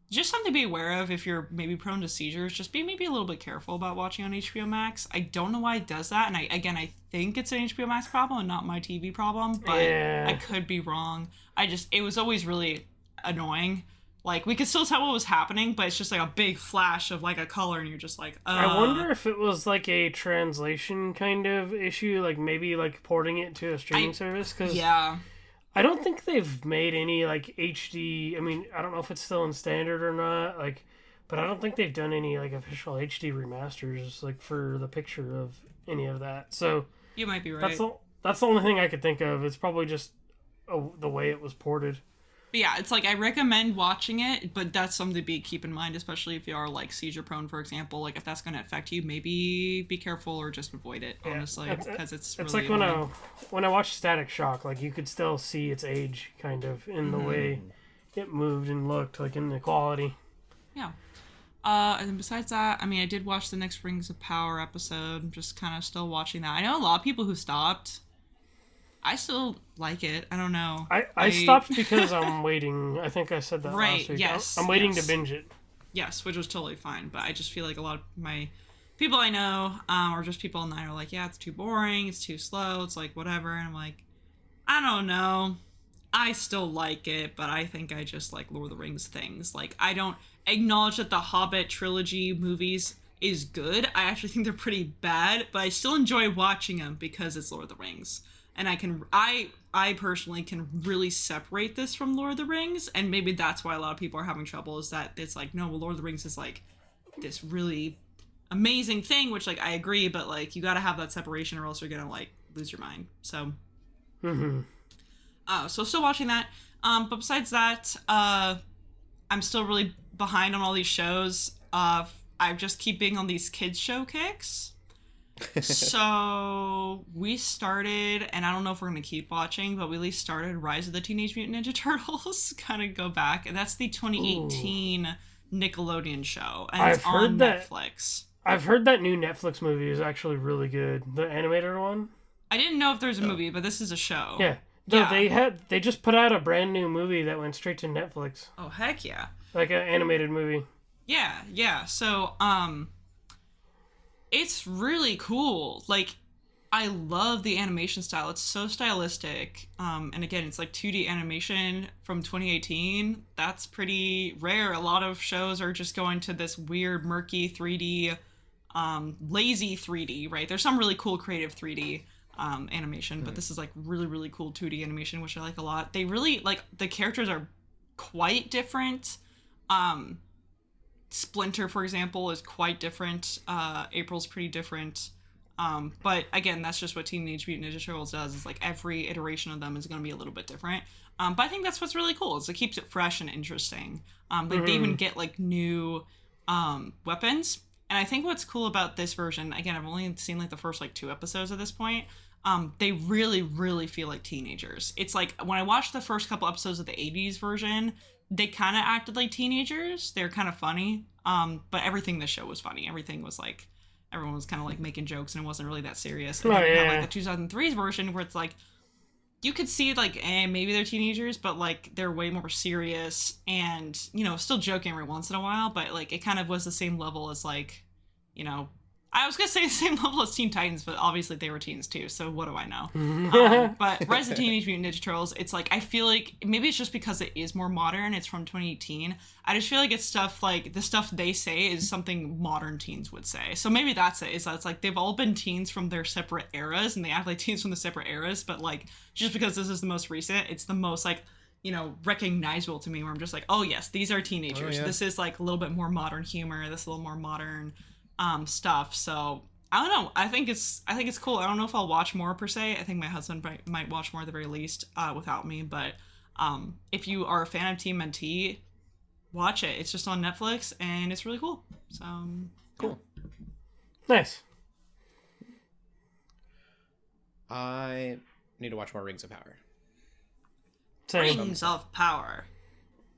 just something to be aware of if you're maybe prone to seizures. Just be maybe a little bit careful about watching on HBO Max. I don't know why it does that. And I think it's an HBO Max problem and not my TV problem, but I could be wrong. It was always really annoying. Like, we could still tell what was happening, but it's just like a big flash of like a color and you're just like, I wonder if it was like a translation kind of issue, like maybe like porting it to a streaming service, because I don't think they've made any like HD, I mean, I don't know if it's still in standard or not, like, but I don't think they've done any like official HD remasters like for the picture of any of that. So you might be right. That's the only thing I could think of. It's probably just the way it was ported. But yeah, it's like I recommend watching it, but that's something to keep in mind, especially if you are like seizure prone, for example. Like if that's going to affect you, maybe be careful or just avoid it, honestly, because it's really like when I watched Static Shock, like you could still see its age kind of in the way it moved and looked, like in the quality. Yeah. And then besides that, I mean, I did watch the next Rings of Power episode. I'm just kind of still watching that. I know a lot of people who stopped. I still like it. I don't know. I stopped because I'm waiting. I think I said that last week. Yes. I'm waiting to binge it. Yes, which was totally fine. But I just feel like a lot of my people I know, or just people online are like, yeah, it's too boring. It's too slow. It's like, whatever. And I'm like, I don't know. I still like it, but I think I just like Lord of the Rings things. Like, I don't acknowledge that the Hobbit trilogy movies is good. I actually think they're pretty bad, but I still enjoy watching them because it's Lord of the Rings. And I personally can really separate this from Lord of the Rings, and maybe that's why a lot of people are having trouble, is that it's like, no, well, Lord of the Rings is like this really amazing thing, which like I agree, but like you got to have that separation or else you're gonna like lose your mind. So so still watching that, but besides that, I'm still really behind on all these shows. I just keep being on these kids show kicks. So we started, and I don't know if we're going to keep watching, but we at least started Rise of the Teenage Mutant Ninja Turtles. Kind of go back, and that's the 2018 Nickelodeon show, and it's on Netflix. I've heard that new Netflix movie is actually really good. The animated one. I didn't know if there's a movie, but this is a show. Yeah. No, they just put out a brand new movie that went straight to Netflix. Oh heck yeah! Like an animated movie. Yeah. So it's really cool. Like, I love the animation style. It's so stylistic. And again, it's like 2D animation from 2018. That's pretty rare. A lot of shows are just going to this weird, murky 3D, lazy 3D, right? There's some really cool creative 3D animation, but this is like really, really cool 2D animation, which I like a lot. They really, like, the characters are quite different. Splinter, for example, is quite different. April's pretty different. But again, that's just what Teenage Mutant Ninja Turtles does. Is like every iteration of them is going to be a little bit different. But I think that's what's really cool. Is it keeps it fresh and interesting. Like they even get like new weapons. And I think what's cool about this version, again, I've only seen like the first like 2 episodes at this point. They really, really feel like teenagers. It's like when I watched the first couple episodes of the 80s version, they kind of acted like teenagers. They're kind of funny. But everything in the show was funny. Everything was like, everyone was kind of like making jokes and it wasn't really that serious. And then you have like the 2003's version where it's like, you could see like, maybe they're teenagers, but like they're way more serious and, you know, still joking every once in a while. But like, it kind of was the same level as like, you know, I was going to say the same level as Teen Titans, but obviously they were teens too, so what do I know? But Rise of the Teenage Mutant Ninja Turtles, it's like, I feel like, maybe it's just because it is more modern, it's from 2018, I just feel like it's stuff like, the stuff they say is something modern teens would say. So maybe that's it, is that it's like, they've all been teens from their separate eras, and they act like teens from the separate eras, but like, just because this is the most recent, it's the most like, recognizable to me, where I'm just like, oh yes, these are teenagers. Oh, yeah. This is like a little bit more modern humor. This is a little more modern stuff. So I don't know. I think it's cool. I don't know if I'll watch more per se. I think my husband might watch more at the very least without me. But if you are a fan of TMNT, watch it. It's just on Netflix and it's really cool. So Cool. Nice. I need to watch more Rings of Power. Same. Rings of Power.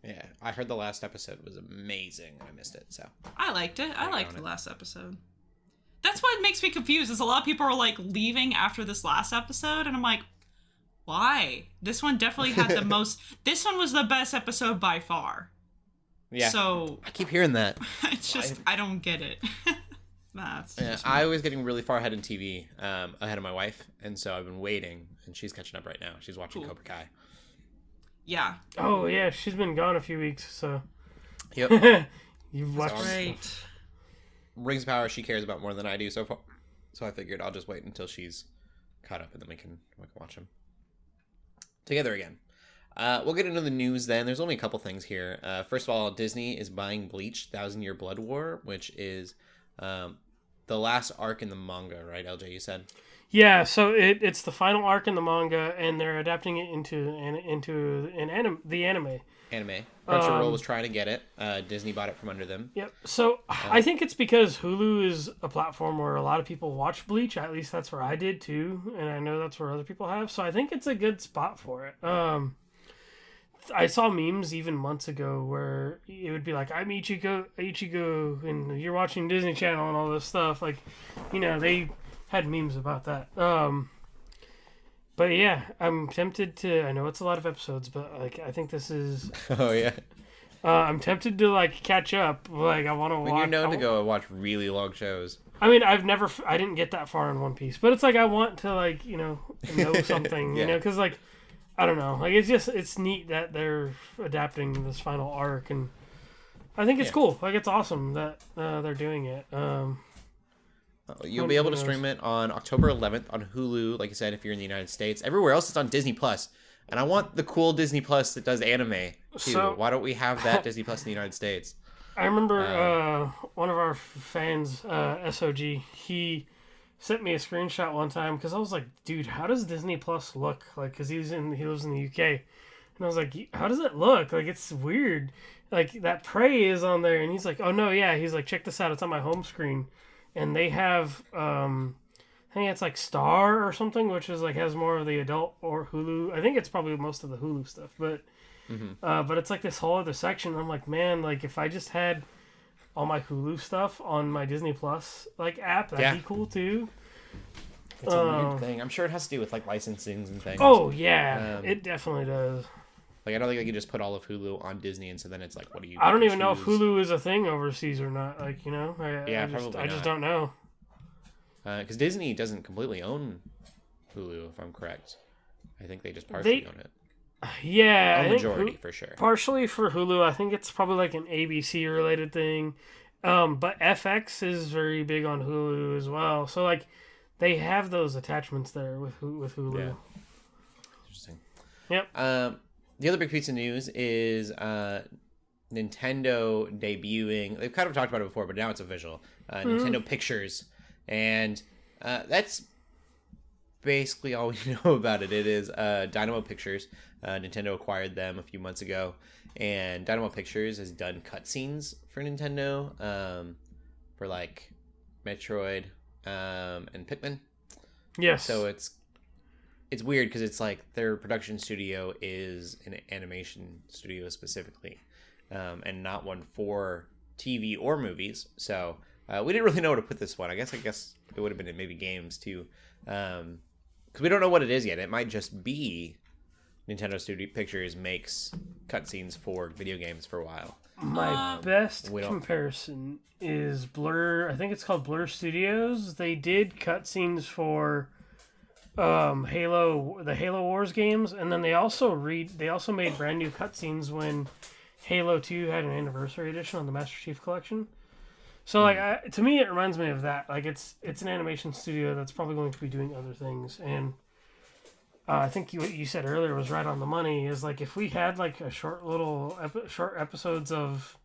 Yeah, I heard the last episode was amazing. I missed it, so. I liked it. I liked on the it. last episode. That's what makes me confused, is a lot of people are like leaving after this last episode, and I'm like, why? This one definitely had the most. This one was the best episode by far. Yeah. So I keep hearing that. it's just I don't get it. That's Yeah, just I was getting really far ahead in TV, ahead of my wife, and so I've been waiting, and she's catching up right now. She's watching Cool. Cobra Kai. yeah. Oh yeah, she's been gone a few weeks, so Yep. you've watched. Right. Rings of Power she cares about more than I do so far, so I figured I'll just wait until she's caught up, and then we can watch them together again. We'll get into the news then. There's only a couple things here. First of all, Disney is buying Bleach, 1,000-Year Blood War, which is the last arc in the manga, right, LJ, you said? Yeah, so it's the final arc in the manga, and they're adapting it into the anime. Anime. Crunchyroll was trying to get it. Disney bought it from under them. Yep. So I think it's because Hulu is a platform where a lot of people watch Bleach. At least that's where I did too, and I know that's where other people have. So I think it's a good spot for it. I saw memes even months ago where it would be like, I'm Ichigo, and you're watching Disney Channel and all this stuff. Like, they had memes about that. But yeah, I'm tempted to. I know it's a lot of episodes, but like I think this is. Oh yeah. I'm tempted to like catch up. Like I want to watch. When you're known to go and watch really long shows. I mean, I didn't get that far in One Piece, but it's like I want to like know something, Yeah. because like I don't know, like it's neat that they're adapting this final arc, and I think it's cool. Like it's awesome that they're doing it. You'll be able to stream it on October 11th on Hulu, like I said, if you're in the United States. Everywhere else, it's on Disney Plus. And I want the cool Disney Plus that does anime, too. So- Why don't we have that Disney Plus in the United States? I remember one of our fans, SOG, he sent me a screenshot one time because I was like, dude, how does Disney Plus look? Like, because he lives in the UK. And I was like, how does it look? Like, it's weird. Like, that Prey is on there. And he's like, oh, no, yeah. He's like, check this out. It's on my home screen. And they have, I think it's like Star or something, which is like has more of the adult or Hulu. I think it's probably most of the Hulu stuff, but it's like this whole other section. I'm like, man, like if I just had all my Hulu stuff on my Disney Plus like app, that'd be cool too. It's a weird thing. I'm sure it has to do with like licensings and things. Oh yeah, it definitely does. Like I don't think they could just put all of Hulu on Disney, and so then it's like, what do you? I don't even know if Hulu is a thing overseas or not. Like I just don't know. Because Disney doesn't completely own Hulu, if I'm correct. I think they just partially own it. Yeah, A majority for sure. Partially for Hulu, I think it's probably like an ABC related thing. But FX is very big on Hulu as well. So like, they have those attachments there with Hulu. Yeah. Interesting. Yep. The other big piece of news is Nintendo debuting. They've kind of talked about it before, but now it's official. Nintendo Pictures, and that's basically all we know about it. It is Dynamo Pictures. Nintendo acquired them a few months ago, and Dynamo Pictures has done cutscenes for Nintendo for like Metroid and Pikmin. Yes. So it's weird because it's like their production studio is an animation studio specifically, and not one for TV or movies. So we didn't really know where to put this one. I guess it would have been in maybe games too, because we don't know what it is yet. It might just be Nintendo Studio Pictures makes cutscenes for video games for a while. My best comparison is Blur. I think it's called Blur Studios. They did cutscenes for the Halo Wars games, and then they also made brand new cutscenes when Halo 2 had an anniversary edition on the Master Chief Collection. So like to me it reminds me of that. Like it's an animation studio that's probably going to be doing other things, and I think what you said earlier was right on the money. Is like if we had like a short episodes of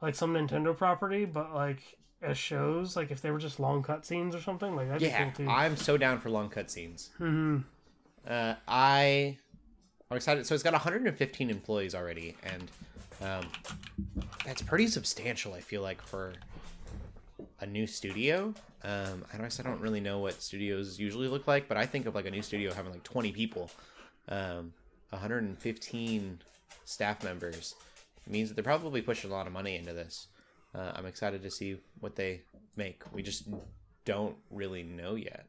like some Nintendo property, but like as shows, like if they were just long cutscenes or something, like that'd be cool too. I'm so down for long cutscenes. Mm-hmm. I'm excited. So it's got 115 employees already, and that's pretty substantial. I feel like for a new studio. I don't really know what studios usually look like, but I think of like a new studio having like 20 people, 115 staff members. It means that they're probably pushing a lot of money into this. I'm excited to see what they make. We just don't really know yet.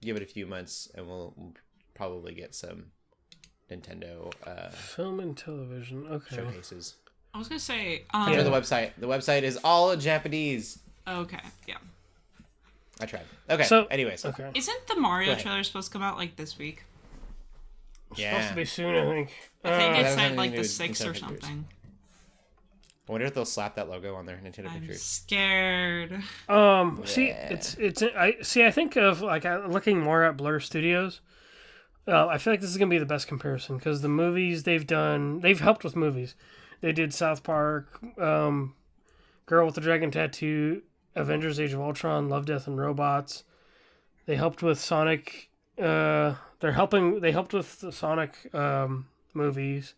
Give it a few months, and we'll probably get some Nintendo film and television. Okay. Showcases. I was gonna say, Enter the website. The website is all in Japanese. Okay, yeah. I tried. Okay. So, anyways, okay. Isn't the Mario trailer supposed to come out like this week? Yeah. Supposed to be soon, I think. I think that it has said nothing like to do the with 6th or Nintendo pictures. something. I wonder if they'll slap that logo on their Nintendo I'm pictures. scared. See, I think of like looking more at Blur Studios. I feel like this is gonna be the best comparison because the movies they've helped with movies. They did South Park, Girl with the Dragon Tattoo, Avengers: Age of Ultron, Love, Death, and Robots. They helped with Sonic. They helped with the Sonic movies,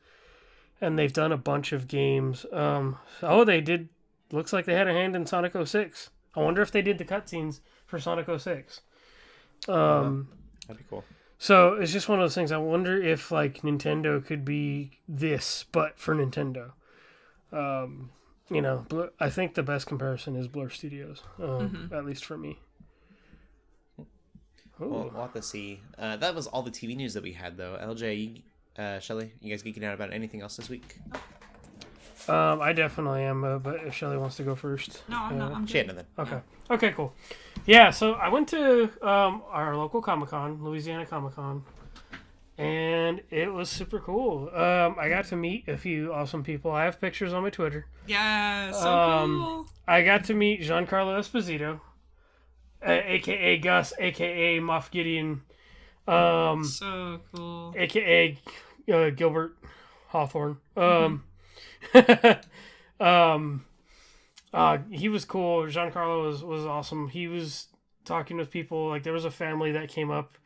and they've done a bunch of games. They did. Looks like they had a hand in Sonic 06. I wonder if they did the cutscenes for Sonic 06. That'd be cool. So it's just one of those things. I wonder if like Nintendo could be this, but for Nintendo. I think the best comparison is Blur Studios, at least for me. We'll have to see. That was all the TV news that we had, though. LJ, Shelley, you guys geeking out about anything else this week? I definitely am, but if Shelley wants to go first. No, I'm not. I'm She had nothing. Okay. Okay, cool. Yeah, so I went to our local Comic-Con, Louisiana Comic-Con, and it was super cool. I got to meet a few awesome people. I have pictures on my Twitter. Yeah, so cool. I got to meet Giancarlo Esposito, a.k.a. Gus, a.k.a. Moff Gideon, So cool. a.k.a. Gilbert Hawthorne. He was cool. Giancarlo was awesome. He was talking with people. Like there was a family that came up,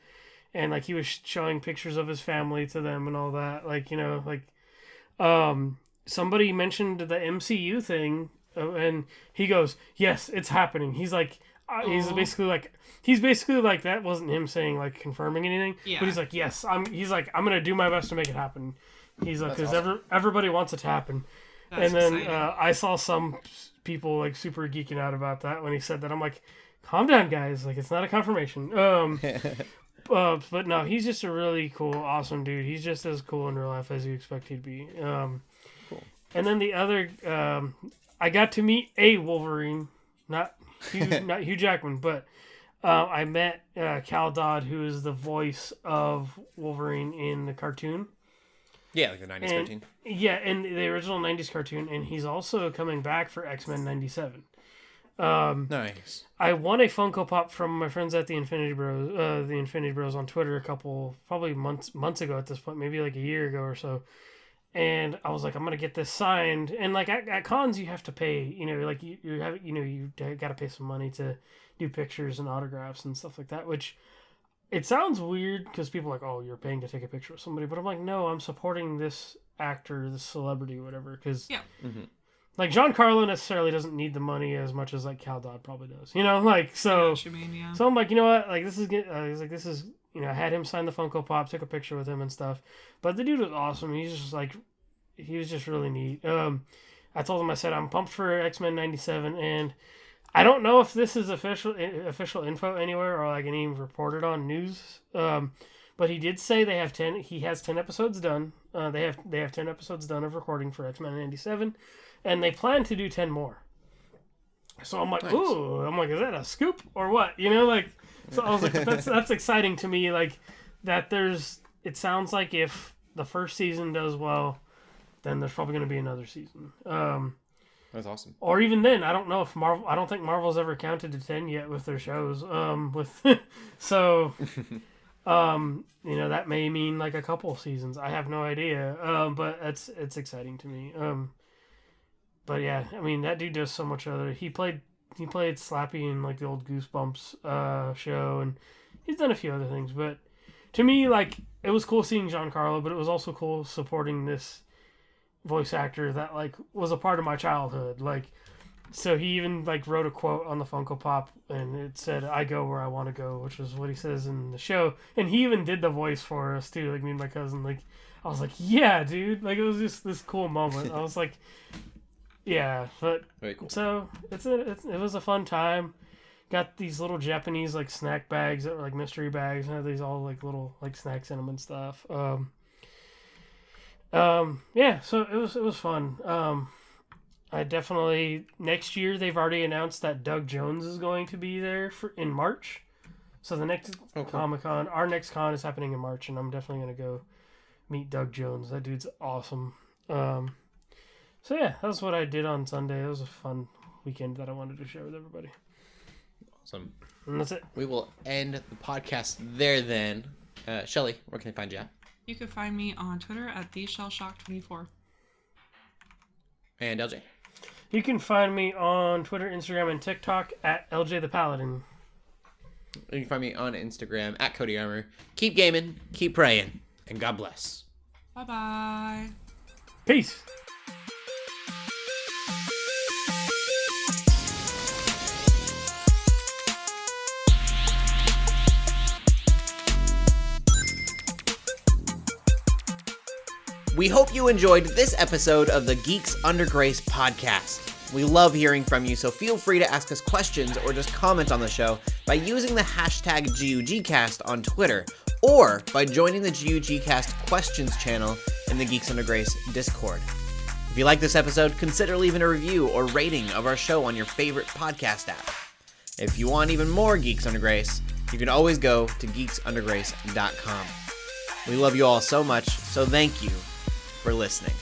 and like he was showing pictures of his family to them and all that. Like somebody mentioned the MCU thing, and he goes, "Yes, it's happening." He's like, he's basically like that wasn't him saying like confirming anything, Yeah. but he's like, "Yes, I'm gonna do my best to make it happen." He's like, because everybody wants it to happen. That's and then exciting. I saw some people like super geeking out about that when he said that. I'm like, calm down, guys. Like, it's not a confirmation. But no, he's just a really cool, awesome dude. He's just as cool in real life as you expect he'd be. Cool. And then the other, I got to meet a Wolverine, not Hugh Jackman, but I met Cal Dodd, who is the voice of Wolverine in the cartoon. Yeah, like the 90s cartoon. Yeah, in the original 90s cartoon, and he's also coming back for X-Men 97. Nice. I won a Funko Pop from my friends at the Infinity Bros on Twitter probably months ago at this point, maybe like a year ago or so. And I was like, I'm gonna get this signed. And like at cons, you have to pay. Like you got to pay some money to do pictures and autographs and stuff like that, which. It sounds weird because people are like, oh, you're paying to take a picture with somebody. But I'm like, no, I'm supporting this actor, this celebrity, whatever. Because, like, Giancarlo necessarily doesn't need the money as much as, like, Cal Dodd probably does. So, I know what you mean, yeah. So I'm like, you know what? Like, this is, I had him sign the Funko Pop, took a picture with him and stuff. But the dude was awesome. He was just really neat. I told him, I said, I'm pumped for X-Men 97, and I don't know if this is official info anywhere or like any reported on news. But he did say they have 10. He has 10 episodes done. They have 10 episodes done of recording for X-Men 97, and they plan to do 10 more. So I'm like, nice. Ooh, is that a scoop or what? So I was like, that's exciting to me. Like that it sounds like if the first season does well, then there's probably going to be another season. That's awesome. Or even then, I don't know if Marvel. I don't think Marvel's ever counted to 10 yet with their shows. That may mean like a couple seasons. I have no idea. But it's exciting to me. But yeah, I mean, that dude does so much other. He played Slappy in like the old Goosebumps show, and he's done a few other things. But to me, like, it was cool seeing Giancarlo, but it was also cool supporting this voice actor that like was a part of my childhood. Like, so he even like wrote a quote on the Funko Pop, and it said, "I go where I want to go," which was what he says in the show. And he even did the voice for us too. Like, me and my cousin. Like, I was like, "Yeah, dude!" Like, it was just this cool moment. I was like. Yeah, but very cool. So it was a fun time. Got these little Japanese like snack bags that were like mystery bags, and had these all like little like snacks in them and stuff. Yeah, so it was fun. I definitely next year they've already announced that Doug Jones is going to be there in March. So the next Comic-Con, our next con is happening in March, and I'm definitely gonna go meet Doug Jones. That dude's awesome. So yeah, that's what I did on Sunday. It was a fun weekend that I wanted to share with everybody. Awesome. And that's it. We will end the podcast there then. Shelley, where can they find you at? You can find me on Twitter at TheShellShock24. And LJ? You can find me on Twitter, Instagram, and TikTok at LJ the Paladin. You can find me on Instagram at Cody Armour. Keep gaming, keep praying, and God bless. Bye-bye. Peace. We hope you enjoyed this episode of the Geeks Under Grace podcast. We love hearing from you, so feel free to ask us questions or just comment on the show by using the hashtag GUGcast on Twitter, or by joining the GUGcast questions channel in the Geeks Under Grace Discord. If you like this episode, consider leaving a review or rating of our show on your favorite podcast app. If you want even more Geeks Under Grace, you can always go to geeksundergrace.com. We love you all so much, so thank you for listening.